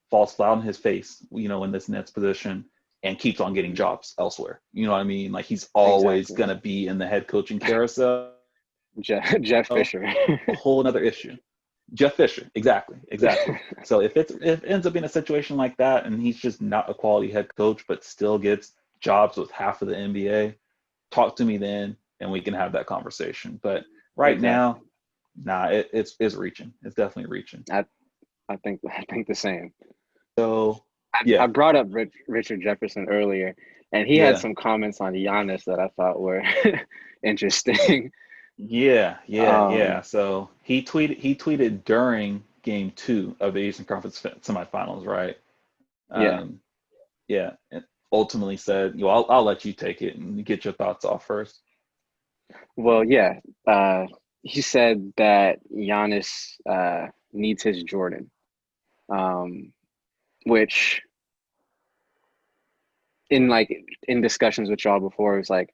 falls flat on his face, in this Nets position and keeps on getting jobs elsewhere. You know what I mean? Like he's always Exactly. gonna be in the head coaching carousel. Jeff Fisher. A whole another issue. Jeff Fisher, exactly. So if it ends up being a situation like that, and he's just not a quality head coach, but still gets jobs with half of the NBA, talk to me then, and we can have that conversation. But right Exactly. now, nah, it's reaching. It's definitely reaching. I think the same. So I yeah, brought up Richard Jefferson earlier, and he had yeah, some comments on Giannis that I thought were interesting. yeah. So he tweeted during Game 2 of the Eastern Conference semifinals, right? Yeah. Um, yeah, and ultimately said, I'll let you take it and get your thoughts off first. Well, yeah. He said that Giannis needs his Jordan, um, which in discussions with y'all before, it was like,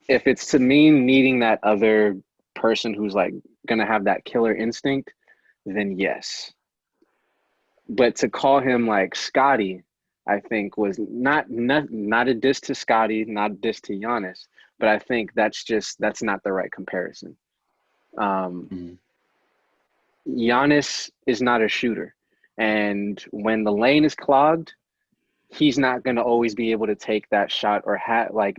if it's to mean needing that other person who's like gonna have that killer instinct, then yes. But to call him like Scottie, I think was not a diss to Scottie, not a diss to Giannis, but I think that's not the right comparison. Um, Mhm. Giannis is not a shooter, and when the lane is clogged, he's not going to always be able to take that shot or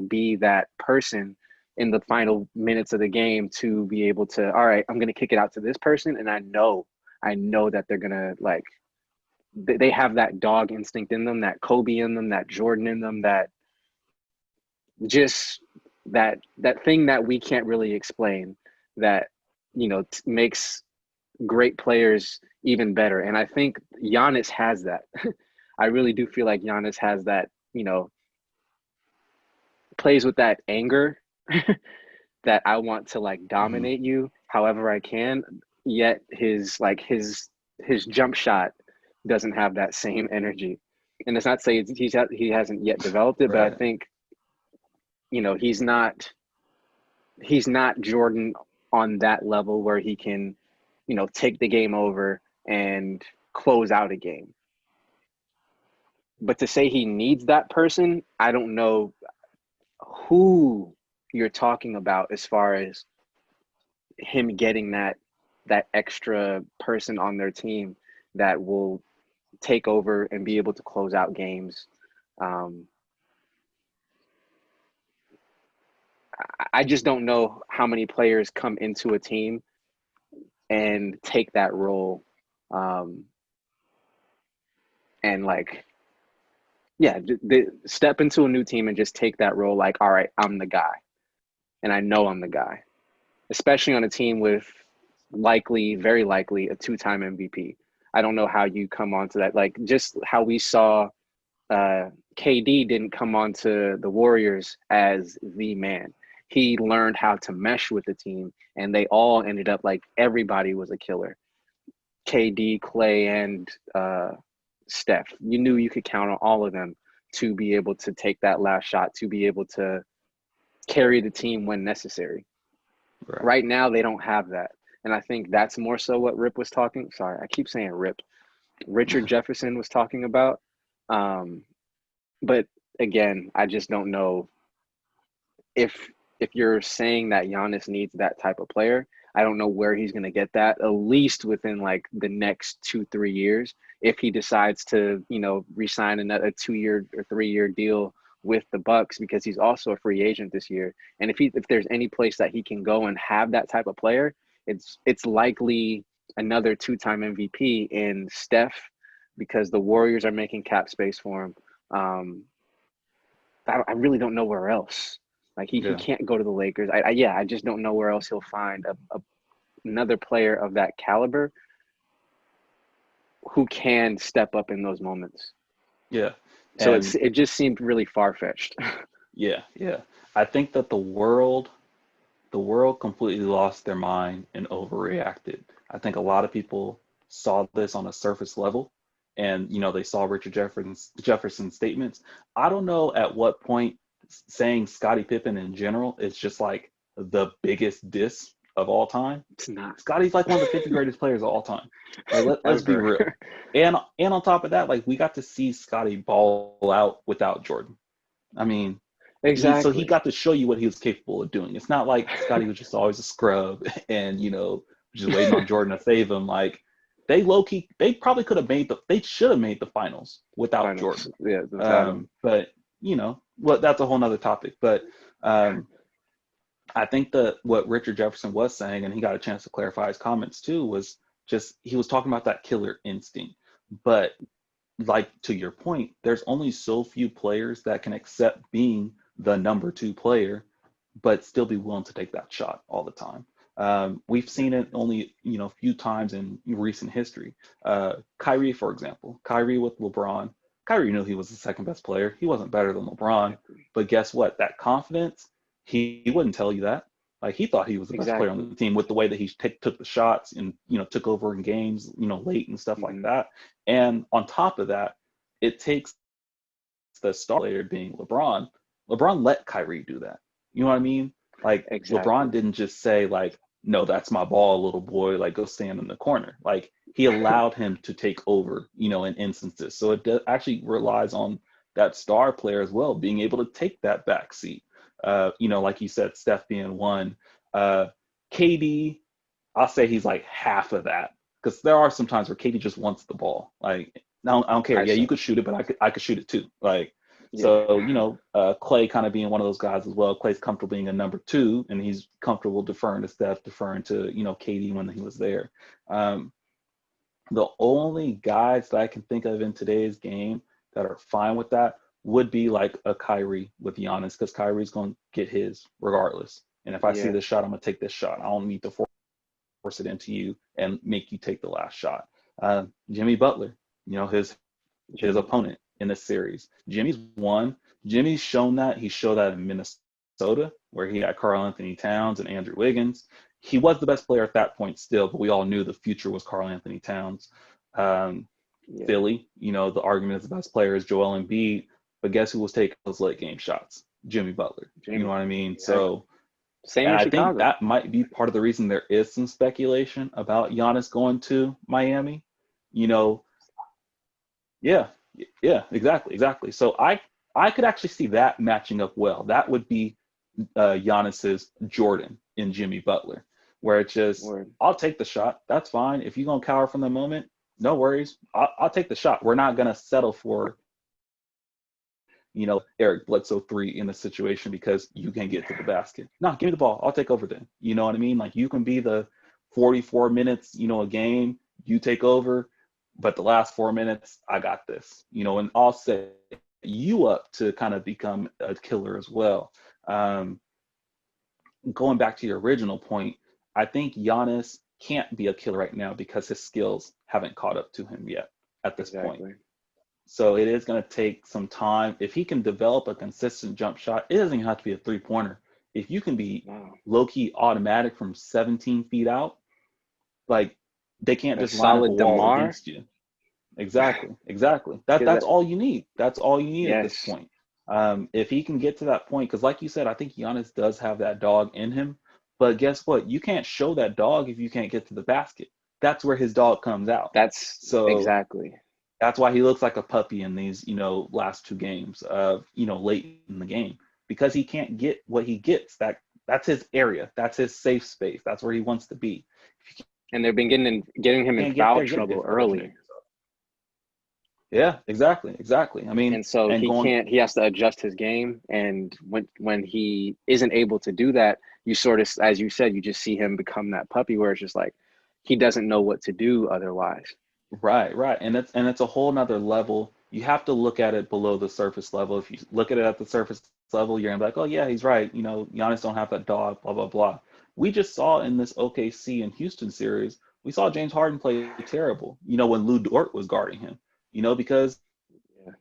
be that person in the final minutes of the game to be able to, all right, I'm going to kick it out to this person. And I know that they're going to like, they have that dog instinct in them, that Kobe in them, that Jordan in them, that just that thing that we can't really explain that, you know, makes great players even better. And I think Giannis has that. I really do feel like Giannis has that, you know, plays with that anger that I want to like dominate you however I can, yet his jump shot doesn't have that same energy. And it's not to say he hasn't yet developed it, but I think, you know, he's not Jordan on that level where he can, you know, take the game over and close out a game. But to say he needs that person, I don't know who you're talking about as far as him getting that extra person on their team that will take over and be able to close out games. I just don't know how many players come into a team and take that role. And like, yeah, they step into a new team and just take that role. Like, all right, I'm the guy. And I know I'm the guy, especially on a team with very likely a 2-time MVP. I don't know how you come onto that. Like just how we saw KD didn't come onto the Warriors as the man. He learned how to mesh with the team, and they all ended up like everybody was a killer. KD, Clay, and Steph. You knew you could count on all of them to be able to take that last shot, to be able to carry the team when necessary. Right now, they don't have that. And I think that's more so what Rip was talking. Sorry, I keep saying Rip. Richard Jefferson was talking about. But again, I just don't know if you're saying that Giannis needs that type of player. I don't know where he's going to get that, at least within like the next 2-3 years. If he decides to, you know, re-sign another 2-year or 3-year deal with the Bucks, because he's also a free agent this year. And if there's any place that he can go and have that type of player, it's likely another 2-time MVP in Steph, because the Warriors are making cap space for him. I really don't know where else. Like he can't go to the Lakers. I just don't know where else he'll find another player of that caliber who can step up in those moments. Yeah. So it just seemed really far-fetched. Yeah. I think that the world completely lost their mind and overreacted. I think a lot of people saw this on a surface level, and, you know, they saw Richard Jefferson's statements. I don't know at what point saying Scottie Pippen in general is just like the biggest diss of all time. It's not. Scottie's like one of the 50 greatest players of all time. Like, let's be real. And on top of that, like, we got to see Scottie ball out without Jordan. I mean, exactly. So he got to show you what he was capable of doing. It's not like Scottie was just always a scrub and, you know, just waiting on Jordan to save him. Like, they probably could have they should have made the finals without Jordan. Yeah. But, you know, that's a whole nother topic. But I think that what Richard Jefferson was saying, and he got a chance to clarify his comments too, was just he was talking about that killer instinct. But like, to your point, there's only so few players that can accept being the number 2 player, but still be willing to take that shot all the time. We've seen it only, you know, a few times in recent history. Kyrie, for example, Kyrie with LeBron. Kyrie knew he was the second best player. He wasn't better than LeBron, but guess what? That confidence, he wouldn't tell you that. Like, he thought he was the best player on the team with the way that he took the shots and, you know, took over in games, you know, late and stuff like that. And on top of that, it takes the star player being LeBron. LeBron let Kyrie do that. You know what I mean? Like, LeBron didn't just say, like, no, that's my ball, little boy, like, go stand in the corner. Like, he allowed him to take over, you know, in instances. So it actually relies on that star player as well, being able to take that back seat. You know, like you said, Steph being one. KD, I'll say he's like half of that, because there are some times where KD just wants the ball. Like, I don't care. Right, Yeah, so you could shoot it, but I could shoot it too. Like, yeah, so, Clay kind of being one of those guys as well. Clay's comfortable being a number two, and he's comfortable deferring to Steph, deferring to, KD when he was there. Um, the only guys that I can think of in today's game that are fine with that would be like a Kyrie with Giannis, because Kyrie's going to get his regardless. And if I see yeah, this shot, I'm going to take this shot. I don't need to force it into you and make you take the last shot. Jimmy Butler, his Jimmy. opponent in this series. Jimmy's won. Jimmy's shown that. He showed that in Minnesota, where he had Karl Anthony Towns and Andrew Wiggins. He was the best player at that point still, but we all knew the future was Karl Anthony Towns. Um, Yeah, Philly, the argument is the best player is Joel Embiid, but guess who was taking those late game shots? Jimmy Butler. You know Jimmy. what I mean? Exactly. So, Same and in I think Chicago. that might be part of the reason there is some speculation about Giannis going to Miami. You know, yeah, yeah, exactly. So I could actually see that matching up well. That would be Giannis's Jordan in Jimmy Butler, where it's just, Word. I'll take the shot. That's fine. If you're gonna cower from the moment, no worries. I'll take the shot. We're not gonna settle for Eric Bledsoe 3 in the situation because you can't get to the basket. No, give me the ball. I'll take over then. You know what I mean? Like, you can be the 44 minutes, a game, you take over, but the last 4 minutes, I got this. And I'll set you up to kind of become a killer as well. Going back to your original point, I think Giannis can't be a killer right now because his skills haven't caught up to him yet at this point. Exactly. So it is going to take some time. If he can develop a consistent jump shot, it doesn't even have to be a three-pointer. If you can be Wow. low-key automatic from 17 feet out, like, they can't A just line up a solid wall DeMar. against you. Exactly. That's all you need. That's all you need at this Yes. point. If he can get to that point, because like you said, I think Giannis does have that dog in him. But guess what? You can't show that dog if you can't get to the basket. That's where his dog comes out. That's So exactly. that's why he looks like a puppy in these, last two games of, late in the game, because he can't get what he gets. That's his area. That's his safe space. That's where he wants to be. And they've been getting him in Can't get foul there, get trouble difficult to make early. yourself. Yeah, exactly. I mean, And so and he has to adjust his game. And when he isn't able to do that, you sort of, as you said, you just see him become that puppy where it's just like he doesn't know what to do otherwise. right. And it's a whole nother level. You have to look at it below the surface level. If you look at it at the surface level, you're gonna be like, oh yeah, he's right. Giannis don't have that dog, blah, blah, blah. We just saw in this OKC and Houston series, we saw James Harden play terrible, when Lou Dort was guarding him, because Yeah.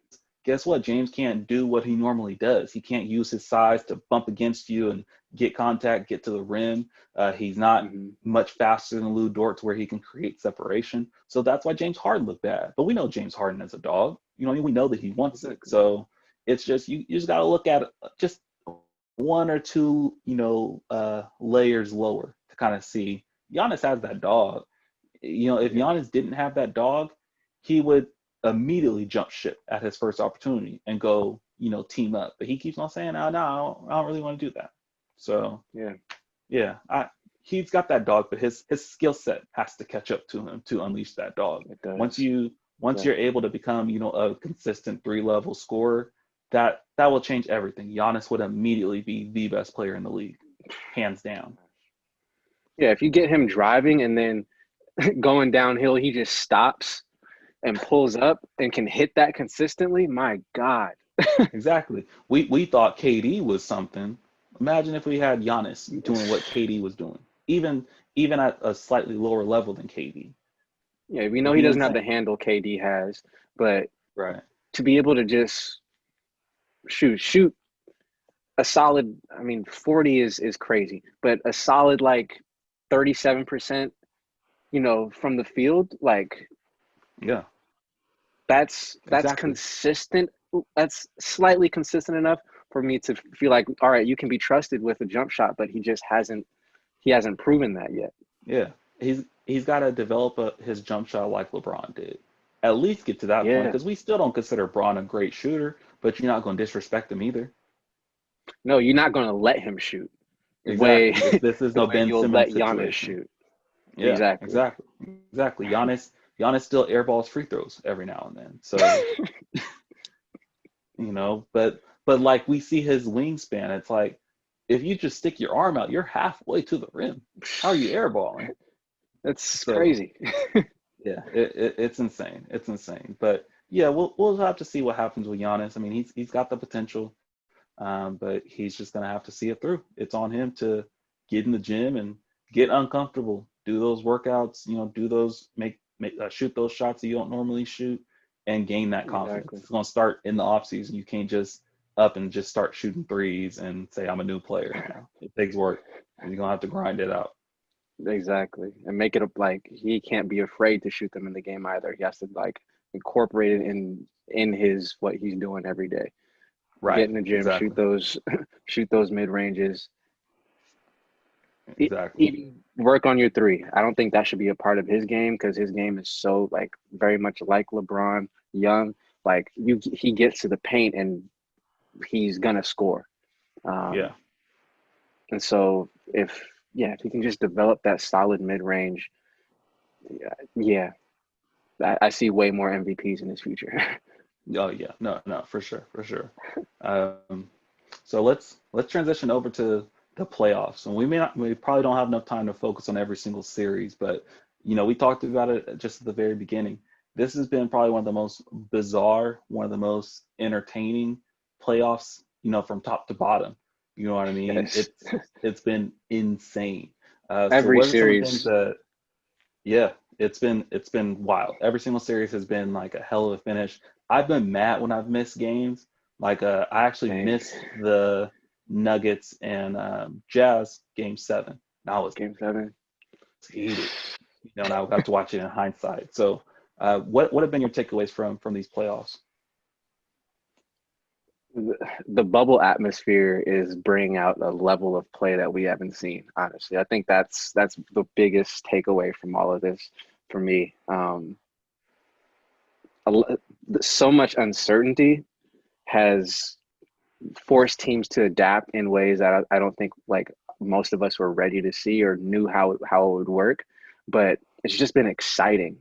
guess what? James can't do what he normally does. He can't use his size to bump against you and get contact, get to the rim. He's not Mm-hmm. much faster than Lou Dort to where he can create separation. So that's why James Harden looked bad. But we know James Harden is a dog. We know that he wants it. So it's just you just got to look at it just one or two, layers lower to kind of see Giannis has that dog. If Giannis didn't have that dog, he would immediately jump ship at his first opportunity and go, team up. But he keeps on saying, no, I don't really want to do that. So yeah, he's got that dog, but his skill set has to catch up to him to unleash that dog. It does. Once you're able to become, a consistent 3-level scorer, that will change everything. Giannis would immediately be the best player in the league, hands down. Yeah, if you get him driving and then going downhill, he just stops and pulls up and can hit that consistently, my God. Exactly. We thought KD was something. Imagine if we had Giannis doing what KD was doing, even at a slightly lower level than KD. Yeah, we know It'd he be doesn't have the insane. handle KD has, but Right. to be able to just shoot a solid, 40 is crazy, but a solid like 37%, from the field, like Yeah. that's Exactly. consistent. That's slightly consistent enough for me to feel like, all right, you can be trusted with a jump shot, but he hasn't proven that yet. Yeah. He's got to develop his jump shot like LeBron did. At least get to that point, Yeah. because we still don't consider Braun a great shooter, but you're not going to disrespect him either. No, you're not going to let him shoot. Exactly. This is no Ben you'll Simmons let Giannis situation. shoot. Yeah, Exactly. exactly. Giannis Giannis still airballs free throws every now and then. So, but like we see his wingspan, it's like if you just stick your arm out, you're halfway to the rim. How are you airballing? That's crazy. Yeah, it's insane. It's insane. But yeah, we'll have to see what happens with Giannis. I mean, he's got the potential, but he's just gonna have to see it through. It's on him to get in the gym and get uncomfortable, do those workouts, do those shoot those shots that you don't normally shoot, and gain that confidence. Exactly. It's gonna start in the off season. You can't just up and just start shooting threes and say I'm a new player now. It takes work, and you're gonna have to grind it out. Exactly. And make it like he can't be afraid to shoot them in the game either. He has to like incorporate it in his what he's doing every day. Right. Get in the gym, exactly. shoot those mid ranges. Exactly. Even work on your three. I don't think that should be a part of his game because his game is so like very much like LeBron, young. Like he gets to the paint and he's gonna score. Yeah. And so if he can just develop that solid mid range, I see way more MVPs in his future. Oh yeah, no, for sure. So let's transition over to the playoffs, and we probably don't have enough time to focus on every single series, but we talked about it just at the very beginning. This has been probably one of the most bizarre, one of the most entertaining playoffs, from top to bottom. You know what I mean? Yes. It's been insane. Every series. It's been wild. Every single series has been like a hell of a finish. I've been mad when I've missed games. Like I actually missed the Nuggets and Jazz game 7. Now it's game 7. Heated. And I got to watch it in hindsight. So, what have been your takeaways from these playoffs? The bubble atmosphere is bringing out a level of play that we haven't seen. Honestly, I think that's the biggest takeaway from all of this for me. So much uncertainty has forced teams to adapt in ways that I don't think like most of us were ready to see or knew how it would work. But it's just been exciting.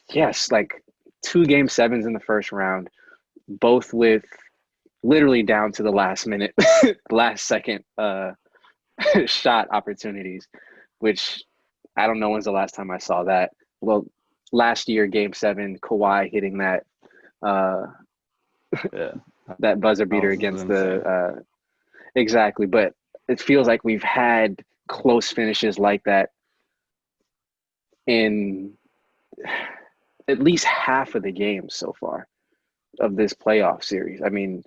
Yes, like 2 game 7s in the first round, both with literally down to the last minute, last second shot opportunities, which I don't know when's the last time I saw that. Well, last year, game 7, Kawhi hitting that that buzzer beater against the exactly. But it feels like we've had close finishes like that in at least half of the games so far of this playoff series. I mean,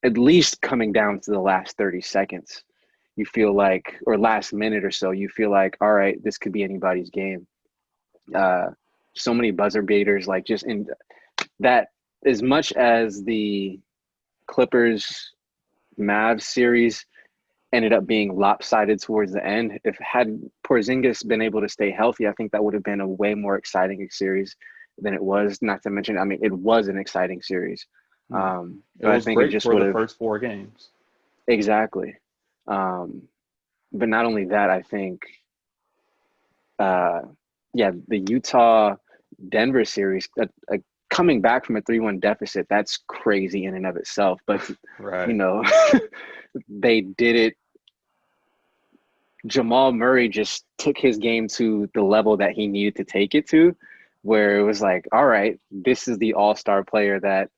at least coming down to the last 30 seconds, you feel like, or last minute or so, you feel like, all right, this could be anybody's game. So many buzzer beaters, like just in that, as much as the Clippers Mavs series ended up being lopsided towards the end. If had Porzingis been able to stay healthy, I think that would have been a way more exciting series than it was. Not to mention, I mean, it was an exciting series. It was great for the first 4 games. Exactly. But not only that, I think, the Utah-Denver series, coming back from a 3-1 deficit, that's crazy in and of itself. But, right. They did it. Jamal Murray just took his game to the level that he needed to take it to, where it was like, all right, this is the all-star player that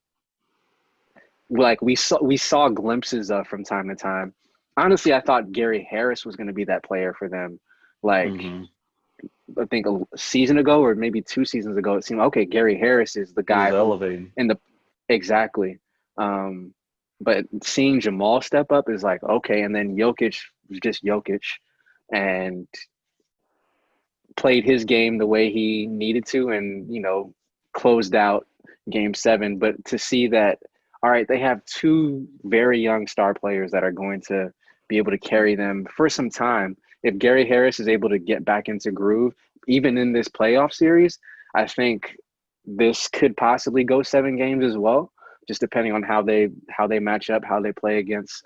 like we saw glimpses of from time to time. Honestly, I thought Gary Harris was going to be that player for them. Like, I think a season ago or maybe 2 seasons ago, it seemed, okay, Gary Harris is the guy elevating. Exactly. But seeing Jamal step up is like, okay, and then Jokic was just Jokic and played his game the way he needed to and, closed out game 7. But to see that, all right, they have 2 very young star players that are going to be able to carry them for some time. If Gary Harris is able to get back into groove, even in this playoff series, I think this could possibly go 7 games as well. Just depending on how they match up, how they play against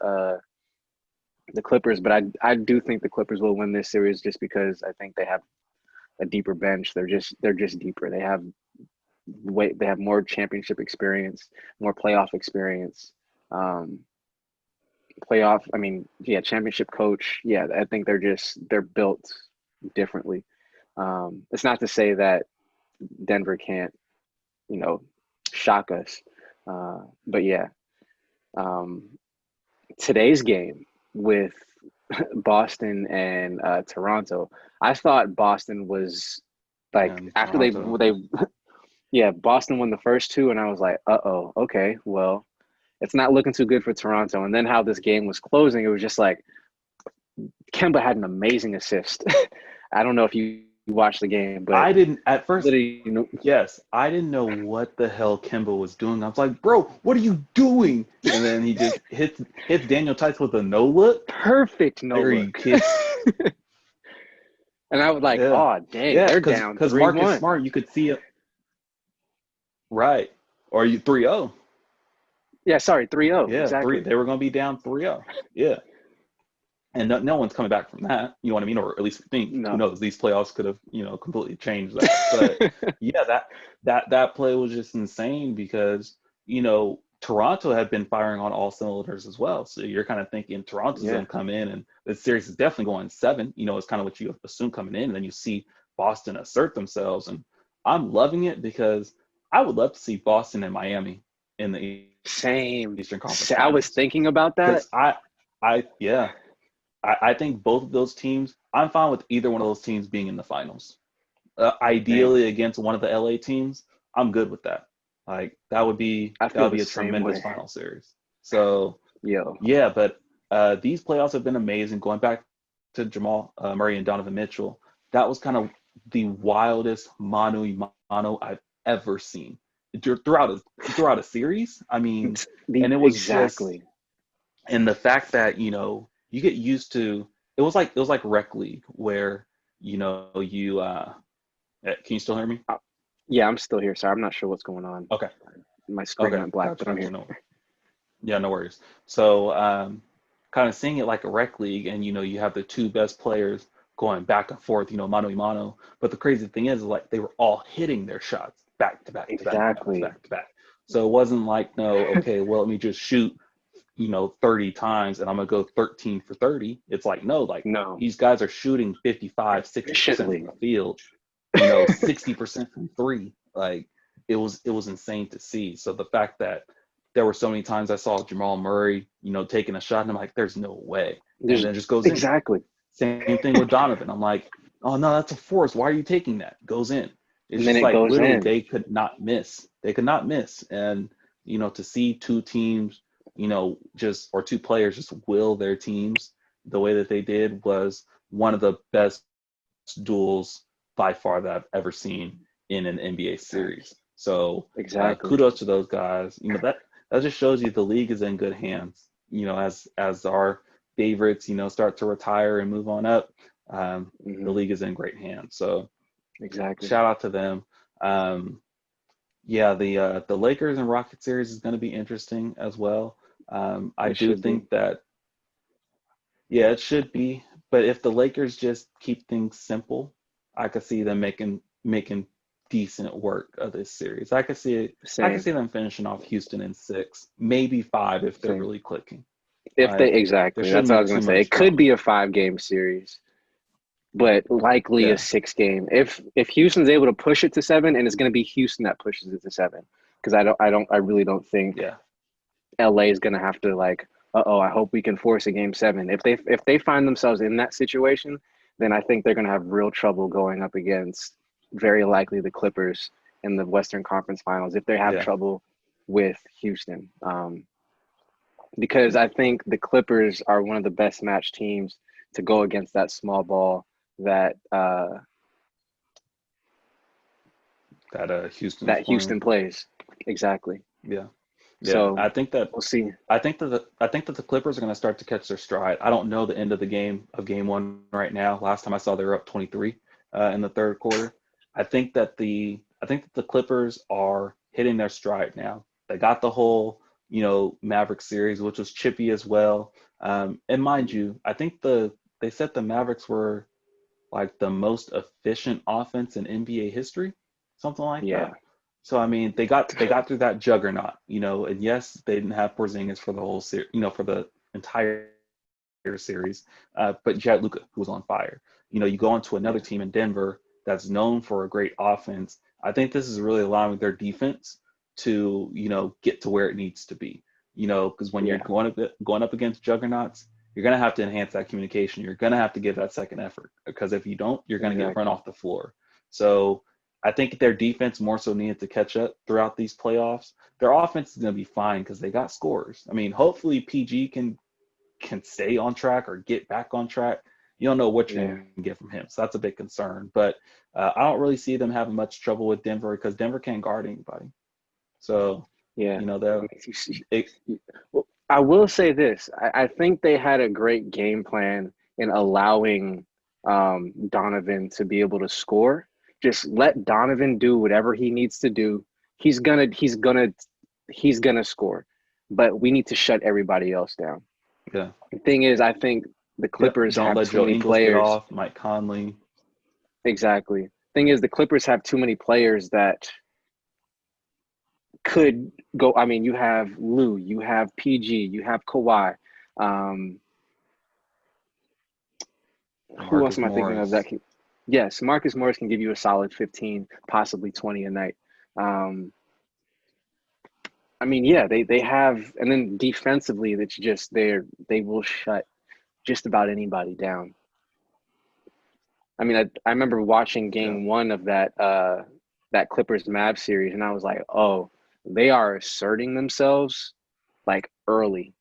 the Clippers, but I do think the Clippers will win this series just because I think they have a deeper bench. They're just deeper. They have more championship experience, more playoff experience. Um, championship coach. Yeah, I think they're built differently. It's not to say that Denver can't, shock us. But yeah, today's game with Boston and Toronto, I thought Boston was like And after Toronto. yeah, Boston won the first two, and I was like, okay, well, it's not looking too good for Toronto. And then how this game was closing, it was just like Kemba had an amazing assist. I don't know if you watched the game, but I didn't at first. literally, Yes, I didn't know what the hell Kimba was doing. I was like, bro, what are you doing? And then he just hits Daniel Tice with a no look. perfect no Are you look. kidding? And I was like, Yeah. oh, dang, Yeah, they're down because 3-1. Marcus Smart, you could see it. Right. Or you 3-0. Yeah, sorry, 3-0. Yeah, Exactly. they were going to be down 3-0. Yeah. And no one's coming back from that. You know what I mean? Or at least think. No. Who knows? These playoffs could have, completely changed that. But yeah, that play was just insane because, Toronto had been firing on all cylinders as well. So you're kind of thinking Toronto's going to come in and the series is definitely going 7. It's kind of what you assume coming in. And then you see Boston assert themselves. And I'm loving it because I would love to see Boston and Miami in the Same. Eastern Conference. I was thinking about that. I think both of those teams, I'm fine with either one of those teams being in the finals. Ideally against one of the LA teams, I'm good with that. Like that would be a tremendous final series. So yeah, but these playoffs have been amazing. Going back to Jamal Murray and Donovan Mitchell, that was kind of the wildest mano a mano I've ever seen throughout a series. I mean, and it was exactly. And the fact that you get used to it was like rec league where you can you still hear me? Yeah, I'm still here. Sorry, I'm not sure what's going on. Okay. My screen went black, but I'm here. Yeah, no worries. So kind of seeing it like a rec league and you have the two best players going back and forth, mano a mano. But the crazy thing is like they were all hitting their shots back to back to back to back. So it wasn't like, no, okay, well, let me just shoot 30 times and I'm going to go 13 for 30. It's like, no, these guys are shooting 55, 60% from the field, 60% from 3. Like it was insane to see. So the fact that there were so many times I saw Jamal Murray, taking a shot and I'm like, there's no way. And then it just goes in. Exactly. Same thing with Donovan. I'm like, oh no, that's a force. Why are you taking that? Goes in. It's just like literally they could not miss. And, to see two teams, or two players just will their teams the way that they did was one of the best duels by far that I've ever seen in an NBA series. So kudos to those guys. That just shows you the league is in good hands. As our favorites, start to retire and move on up, the league is in great hands. So shout out to them. The Lakers and Rockets series is going to be interesting as well. I do think that, it should be. But if the Lakers just keep things simple, I could see them making decent work of this series. I could see them finishing off Houston in 6, maybe 5 if they're really clicking. That's what I was going to say. It could be a 5-game series, but likely a 6-game. If Houston's able to push it to 7, and it's going to be Houston that pushes it to 7, because I really don't think LA is going to have to I hope we can force a game 7. If they find themselves in that situation, then I think they're going to have real trouble going up against very likely the Clippers in the Western Conference Finals if they have trouble with Houston. Because I think the Clippers are one of the best matched teams to go against that small ball that Houston plays. Exactly. Yeah. So I think that we'll see. I think that the Clippers are going to start to catch their stride. I don't know the end of the game of game 1 right now. Last time I saw they were up 23 in the third quarter. I think that the Clippers are hitting their stride now. They got the whole Maverick series, which was chippy as well. And mind you, I think they said the Mavericks were like the most efficient offense in NBA history, something like Yeah. that. So I mean, they got through that juggernaut, and yes, they didn't have Porzingis for the whole series, for the entire series, but you had Luka, who was on fire. You go into another Yeah. team in Denver that's known for a great offense. I think this is really allowing their defense to, get to where it needs to be. Because when you're Yeah. going up against juggernauts, you're gonna have to enhance that communication. You're gonna have to give that second effort because if you don't, you're gonna get run Exactly. off the floor. So I think their defense more so needed to catch up throughout these playoffs. Their offense is gonna be fine because they got scores. I mean, hopefully PG can stay on track or get back on track. You don't know what you're Yeah. going to get from him. So that's a big concern. But I don't really see them having much trouble with Denver because Denver can't guard anybody. So, Yeah. they'll. Well, I will say this. I think they had a great game plan in allowing Donovan to be able to score. Just let Donovan do whatever he needs to do. He's gonna score. But we need to shut everybody else down. Yeah. The thing is, I think the Yep. Clippers Don't have let too Joe many Ingles get players. off. Mike Conley. Exactly. Thing is, the Clippers have too many players that could go. I mean, you have Lou, you have PG, you have Kawhi. Um, who else Marcus am I thinking of that Morris. can? Yes, Marcus Morris can give you a solid 15, possibly 20 a night. Um, I mean, yeah, they have, and then defensively, that's just they will shut just about anybody down. I mean, I remember watching Yeah. game one of that Clippers Mavs series, and I was like, oh, they are asserting themselves like early.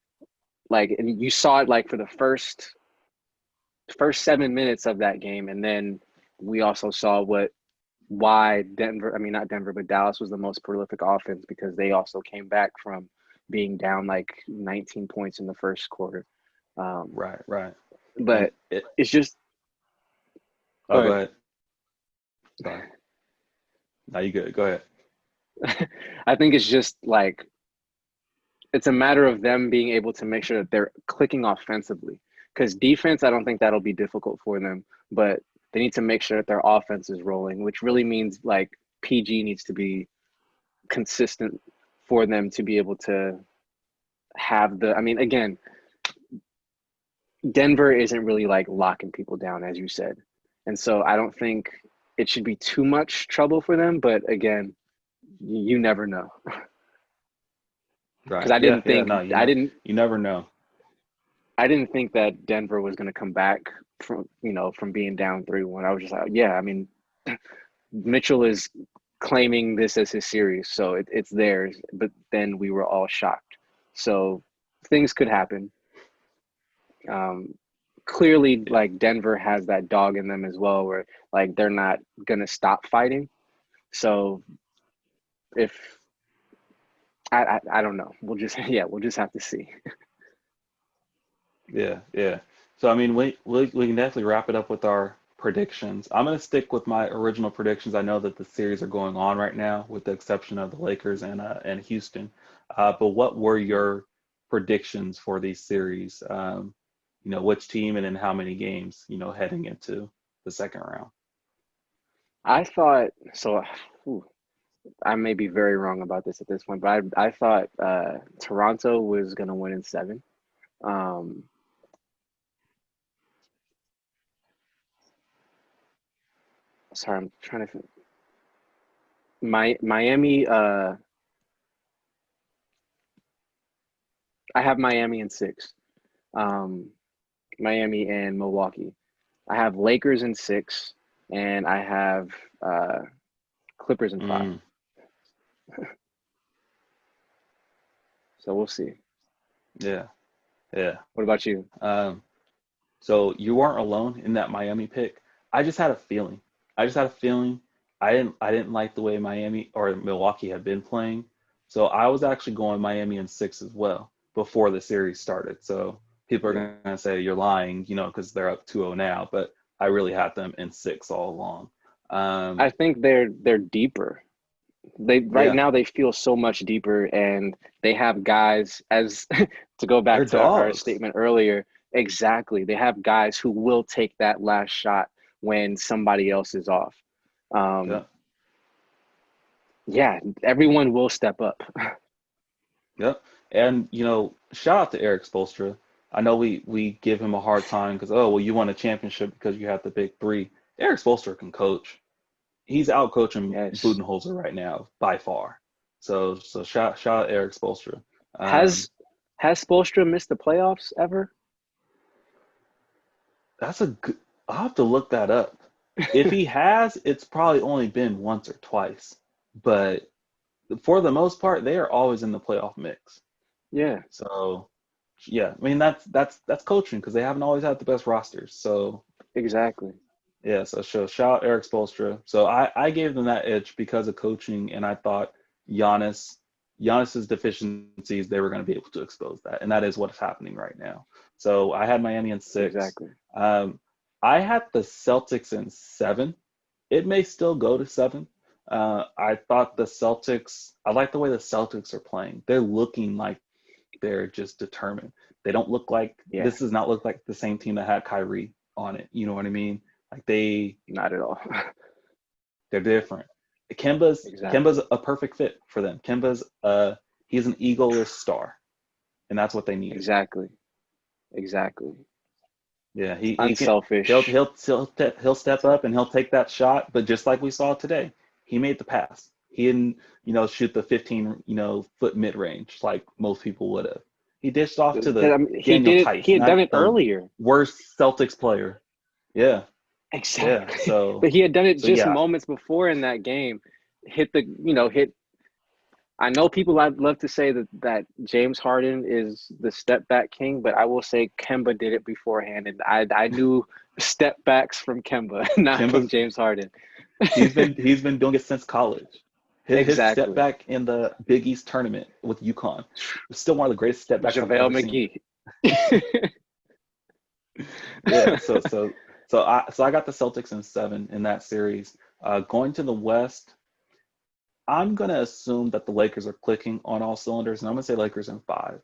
Like, and you saw it like for the first 7 minutes of that game, and then we also saw why Denver, I mean not Denver, but Dallas was the most prolific offense because they also came back from being down like 19 points in the first quarter. Um, Right. Right. And but it. it's just Oh, go go ahead. ahead. Sorry. No, you good. Go ahead. I think it's just like it's a matter of them being able to make sure that they're clicking offensively. Because defense, I don't think that'll be difficult for them, but they need to make sure that their offense is rolling, which really means like PG needs to be consistent for them to be able to have I mean, again, Denver isn't really like locking people down, as you said. And so I don't think it should be too much trouble for them. But again, you never know. Because Right. Yeah. Yeah. No, you never know. I didn't think that Denver was going to come back from being down 3-1. I was just like, yeah, I mean, Mitchell is claiming this as his series, so it's theirs. But then we were all shocked. So things could happen. Clearly, Yeah. like Denver has that dog in them as well, where like they're not going to stop fighting. So if I don't know, we'll just have to see. Yeah, yeah. So I mean, we can definitely wrap it up with our predictions. I'm gonna stick with my original predictions. I know that the series are going on right now, with the exception of the Lakers and Houston. But what were your predictions for these series? Which team and in how many games? Heading into the second round. I thought so. Whew, I may be very wrong about this at this point, but I thought Toronto was going to win in seven. Um, sorry, I'm trying to think. Miami. I have Miami in six. Um, Miami and Milwaukee. I have Lakers in six, and I have uh, Clippers in five. Mm, So we'll see. yeah, yeah. What about you? Um, So you weren't alone in that Miami pick. I just had a feeling. I just had a feeling. I didn't like the way Miami or Milwaukee had been playing. So I was actually going Miami in six as well before the series started. So people are Yeah, going to say you're lying, because they're up 2-0 now, but I really had them in six all along. I Um, think they're deeper. Right Yeah, now they feel so much deeper, and they have guys as to go they're back to our dogs. statement earlier. Exactly, they have guys who will take that last shot when somebody else is off. Yeah, Um, yeah, everyone will step up. yeah. And shout out to Eric Spoelstra. I know we give him a hard time because, oh well, you won a championship because you had the big three. Eric Spoelstra can coach. He's out coaching Yes. Budenholzer right now by far. So shout out Eric Spoelstra. Um, Has has Spoelstra missed the playoffs ever? that's a good. I'll have to look that up. If he has, it's probably only been once or twice. But for the most part, they are always in the playoff mix. Yeah, So yeah, I mean that's coaching because they haven't always had the best rosters. So exactly. yeah, so shout out Eric Spoelstra. So I gave them that edge because of coaching, and I thought Giannis's deficiencies, they were going to be able to expose that, and that is what's happening right now. So I had Miami in 6. Exactly. Um, I had the Celtics in 7. It may still go to 7. I thought the Celtics. I like the way the Celtics are playing. They're looking like they're just determined. They don't look like Yeah, this does not look like the same team that had Kyrie on it. You know what I mean? Like not at all. they're different. Kemba's Exactly. a perfect fit for them. He's an egoless star, and that's what they needed. Exactly. Exactly. Yeah, he can Unselfish. he'll step up and he'll take that shot. But just like we saw today, he made the pass. He didn't shoot the 15 foot mid range like most people would have. He dished off to I the mean, he Daniel did it. Tice, He had done not it the earlier. worst Celtics player. Yeah, yeah. Exactly. So But he had done it so just yeah, moments before in that game. Hit. I know people I'd love to say that James Harden is the step back king, but I will say Kemba did it beforehand, and I knew step backs from Kemba, not from Kimba's James Harden. he's been doing it since college. His step Exactly. back in the Big East tournament with UConn was still one of the greatest step backs I've JaVale ever seen. McGee. Yeah, so I got the Celtics in 7 in that series. Going to the West, I'm gonna assume that the Lakers are clicking on all cylinders, and I'm gonna say Lakers in 5.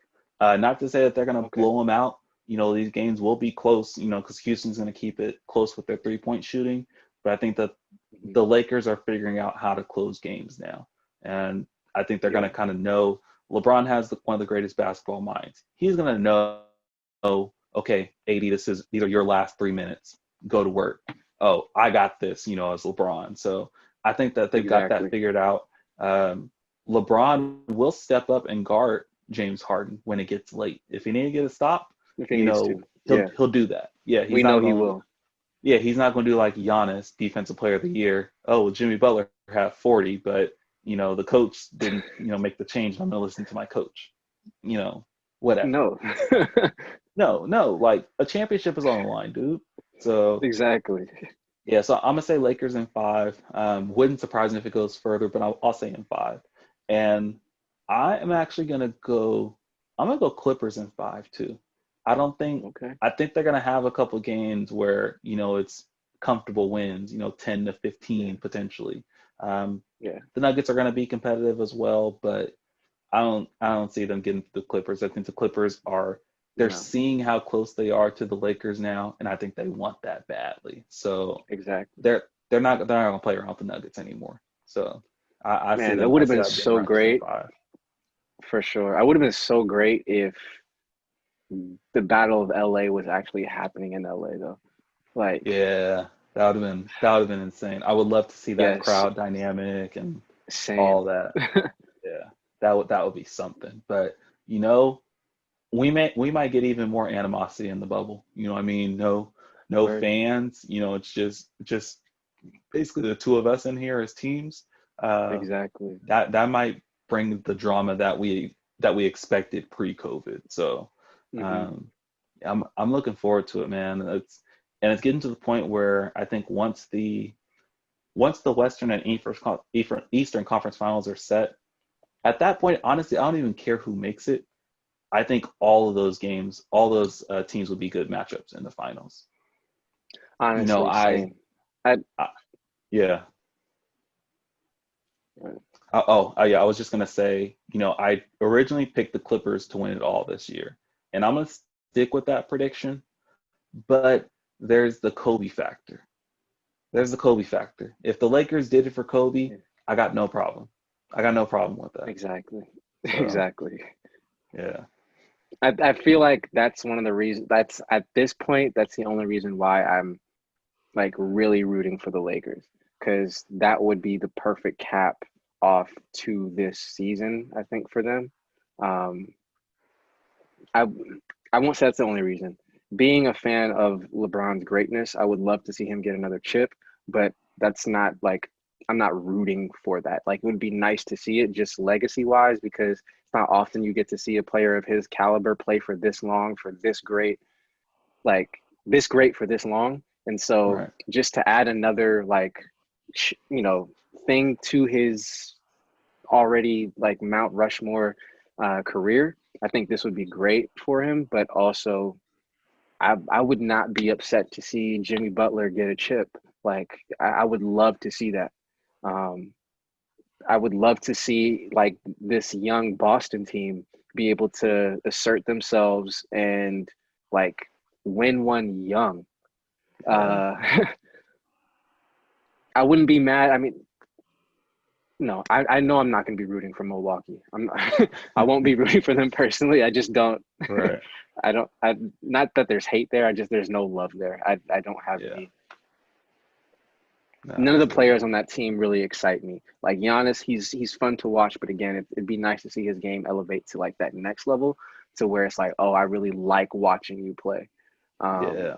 Not to say that they're gonna Okay. blow them out. These games will be close. Because Houston's gonna keep it close with their 3-point shooting. But I think that the Lakers are figuring out how to close games now, and I think they're Yeah. gonna kind of know. LeBron has one of the greatest basketball minds. He's gonna know, okay, AD, these are your last 3 minutes. Go to work. Oh, I got this. As LeBron. So I think that they've got that Exactly. figured out. LeBron will step up and guard James Harden when it gets late. If he need to get a stop, If he needs to. he'll Yeah. he'll do that. Yeah, We know he will. he's not going to do like Giannis, Defensive Player of the Year. Oh, well, Jimmy Butler had 40, but the coach didn't make the change. I'm going to listen to my coach. Whatever. No. No, like a championship is on the line, dude. So Exactly. yeah, so I'm gonna say Lakers in 5. Wouldn't surprise me if it goes further, but I'll say in 5. And I am actually gonna go. I'm gonna go Clippers in 5 too. I don't think. Okay. I think they're gonna have a couple games where it's comfortable wins. 10 to 15 potentially. Yeah. The Nuggets are gonna be competitive as well, but I don't see them getting to the Clippers. I think the Clippers they're No. seeing how close they are to the Lakers now, and I think they want that badly. So Exactly. they're not gonna play around with the Nuggets anymore. So I see Man, that them would I have see been that being so Raptors in great 5. for sure. I would have been so great if the Battle of LA was actually happening in LA though. Like, Yeah, that would have been insane. I would love to see that yes, crowd dynamic and all same. that. Yeah, that would be something. But we might get even more animosity in the bubble. I mean? No Word. fans. It's just basically the two of us in here as teams. Uh, Exactly. that might bring the drama that we expected pre-COVID. So Hmm. um, I'm looking forward to it, man. It's getting to the point where I think once the Western and Eastern Conference Finals are set, at that point, honestly, I don't even care who makes it. I think all of those games, all those teams would be good matchups in the finals. You know, Honestly, I, same. I I yeah, Yeah, I was just gonna say, I originally picked the Clippers to win it all this year, and I'm gonna stick with that prediction. But there's the Kobe factor. There's the Kobe factor. If the Lakers did it for Kobe, Yeah. I got no problem. I got no problem with that. Exactly. So, Exactly. yeah. I feel like that's one of the reasons. That's at this point, that's the only reason why I'm like really rooting for the Lakers, because that would be the perfect cap off to this season, I think, for them. Um, I I won't say that's the only reason. Being a fan of LeBron's greatness, I would love to see him get another chip, but that's not like I'm not rooting for that. Like it would be nice to see it just legacy wise, because it's not often you get to see a player of his caliber play for this long, for this great, like this great for this long. And so Right. just to add another like thing to his already like Mount Rushmore career, I think this would be great for him. But also, I would not be upset to see Jimmy Butler get a chip. Like I would love to see that. Um, I would love to see like this young Boston team be able to assert themselves and like win one young. Yeah. I wouldn't be mad. I mean, no, I know I'm not going to be rooting for Milwaukee. I won't be rooting for them personally. I just don't. Right. Not that there's hate there. There's no love there. I don't have Yeah. any. No, None of the absolutely. players on that team really excite me. Like Giannis, he's fun to watch, but again, it'd be nice to see his game elevate to like that next level, to where it's like, oh, I really like watching you play. Yeah.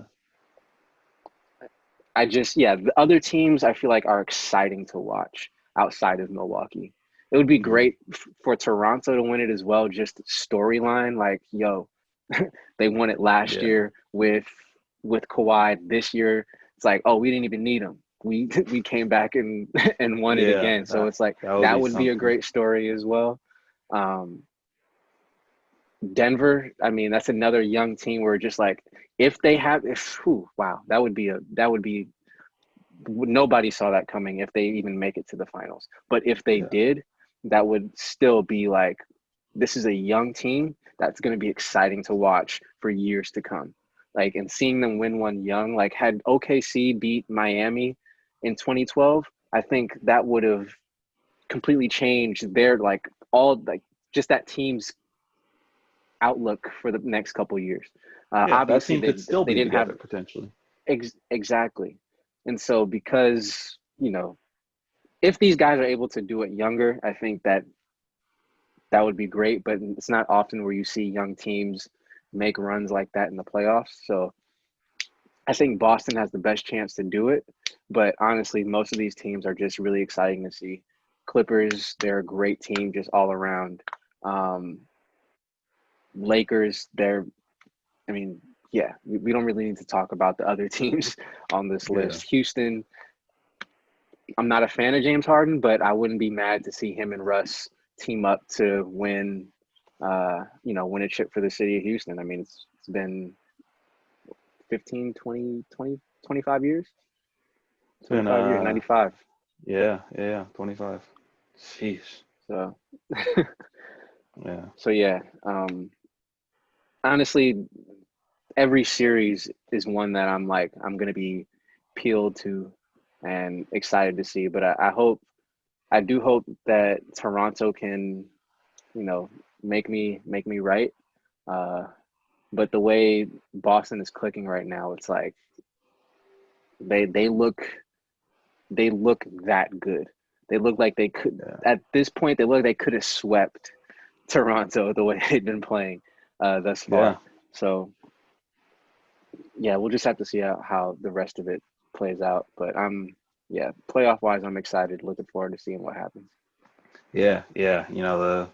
The other teams I feel like are exciting to watch outside of Milwaukee. It would be Mhm. great for Toronto to win it as well. Just storyline, like, yo, they won it last Yeah. year with Kawhi. This year, it's like, oh, we didn't even need him. We came back and and won it Yeah. again. So it's like That would that be would be a something. great story as well. Um, Denver, I mean, that's another young team where just like wow, that would be nobody saw that coming if they even make it to the finals. But if they Yeah. did, that would still be like, this is a young team that's going to be exciting to watch for years to come. Like, and seeing them win one young, like had OKC beat Miami in 2012, I think that would have completely changed their like all like just that team's outlook for the next couple of years. Yeah. That Obviously, team could still they be didn't have together potentially. exactly, and so because if these guys are able to do it younger, I think that would be great. But it's not often where you see young teams make runs like that in the playoffs. So I think Boston has the best chance to do it. But honestly, most of these teams are just really exciting to see. Clippers, they're a great team just all around. Um, Lakers, I mean, yeah, we don't really need to talk about the other teams on this Yeah. list. Houston, I'm not a fan of James Harden, but I wouldn't be mad to see him and Russ team up to win, win a chip for the city of Houston. I mean, it's been 15, 20, 20, 25 years, It's been 25 years, 95. yeah, 25. Sheesh. So, Yeah. so yeah, honestly, every series is one that I'm going to be peeled to and excited to see. But I do hope that Toronto can, make me right. Uh, but the way Boston is clicking right now, it's like they look that good. They look like they could Yeah. at this point. They look like they could have swept Toronto the way they've been playing thus far. Yeah. So yeah, we'll just have to see how the rest of it plays out. But playoff wise, I'm excited. Looking forward to seeing what happens. Yeah. Yeah. The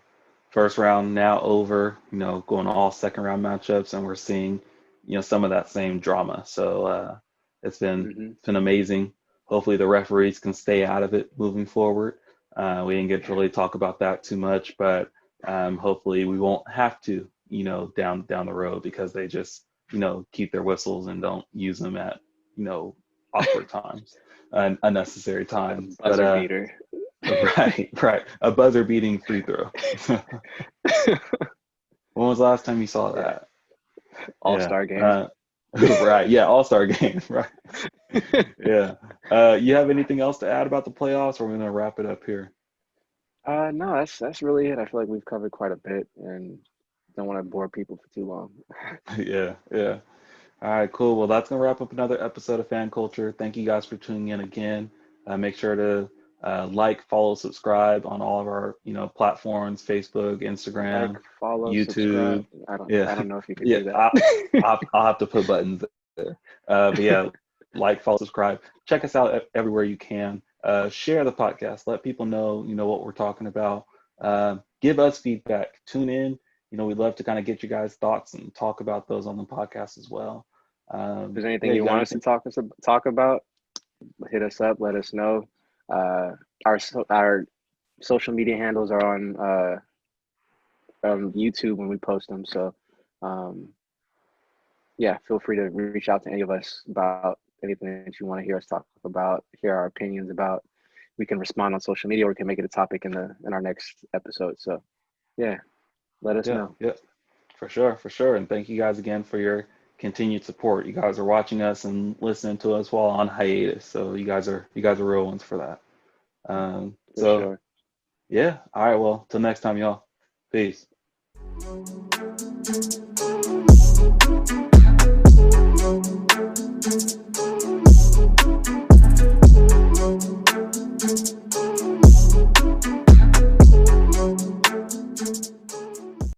first round now over, going all second round matchups, and we're seeing, some of that same drama. So it's been Mm-hmm. it's been amazing. Hopefully the referees can stay out of it moving forward. We didn't get to really talk about that too much, but hopefully we won't have to, down the road, because they just, keep their whistles and don't use them at, awkward times, unnecessary times. Buzzer But beater. Right. A buzzer beating free throw. When was the last time you saw Yeah. that? All-Star game. Right. Yeah. All-Star game. Right. Yeah. You have anything else to add about the playoffs, or we're gonna wrap it up here? No, that's really it. I feel like we've covered quite a bit, and don't want to bore people for too long. Yeah. Yeah. All right, cool. Well, that's gonna wrap up another episode of Fan Culture. Thank you guys for tuning in again. Make sure to like, follow, subscribe on all of our platforms: Facebook, Like, Instagram, follow, subscribe. YouTube. I Yeah, don't know if you could yeah. do that. I'll have to put buttons there. But yeah, like, follow, subscribe. Check us out everywhere you can. Share the podcast. Let people know what we're talking about. Give us feedback. Tune in. We'd love to kind of get you guys' thoughts and talk about those on the podcast as well. If there's anything Yeah, you you got want us to anything? talk about, hit us up. Let us know. Our social media handles are on YouTube when we post them. So, yeah, feel free to reach out to any of us about anything that you want to hear us talk about, hear our opinions about. We can respond on social media, or we can make it a topic in our next episode. So, yeah, let us Yeah, know. yeah, for sure. And thank you guys again for your continued support. You guys are watching us and listening to us while on hiatus. So you guys are real ones for that. For So sure. yeah, all right. Well, till next time, y'all. Peace.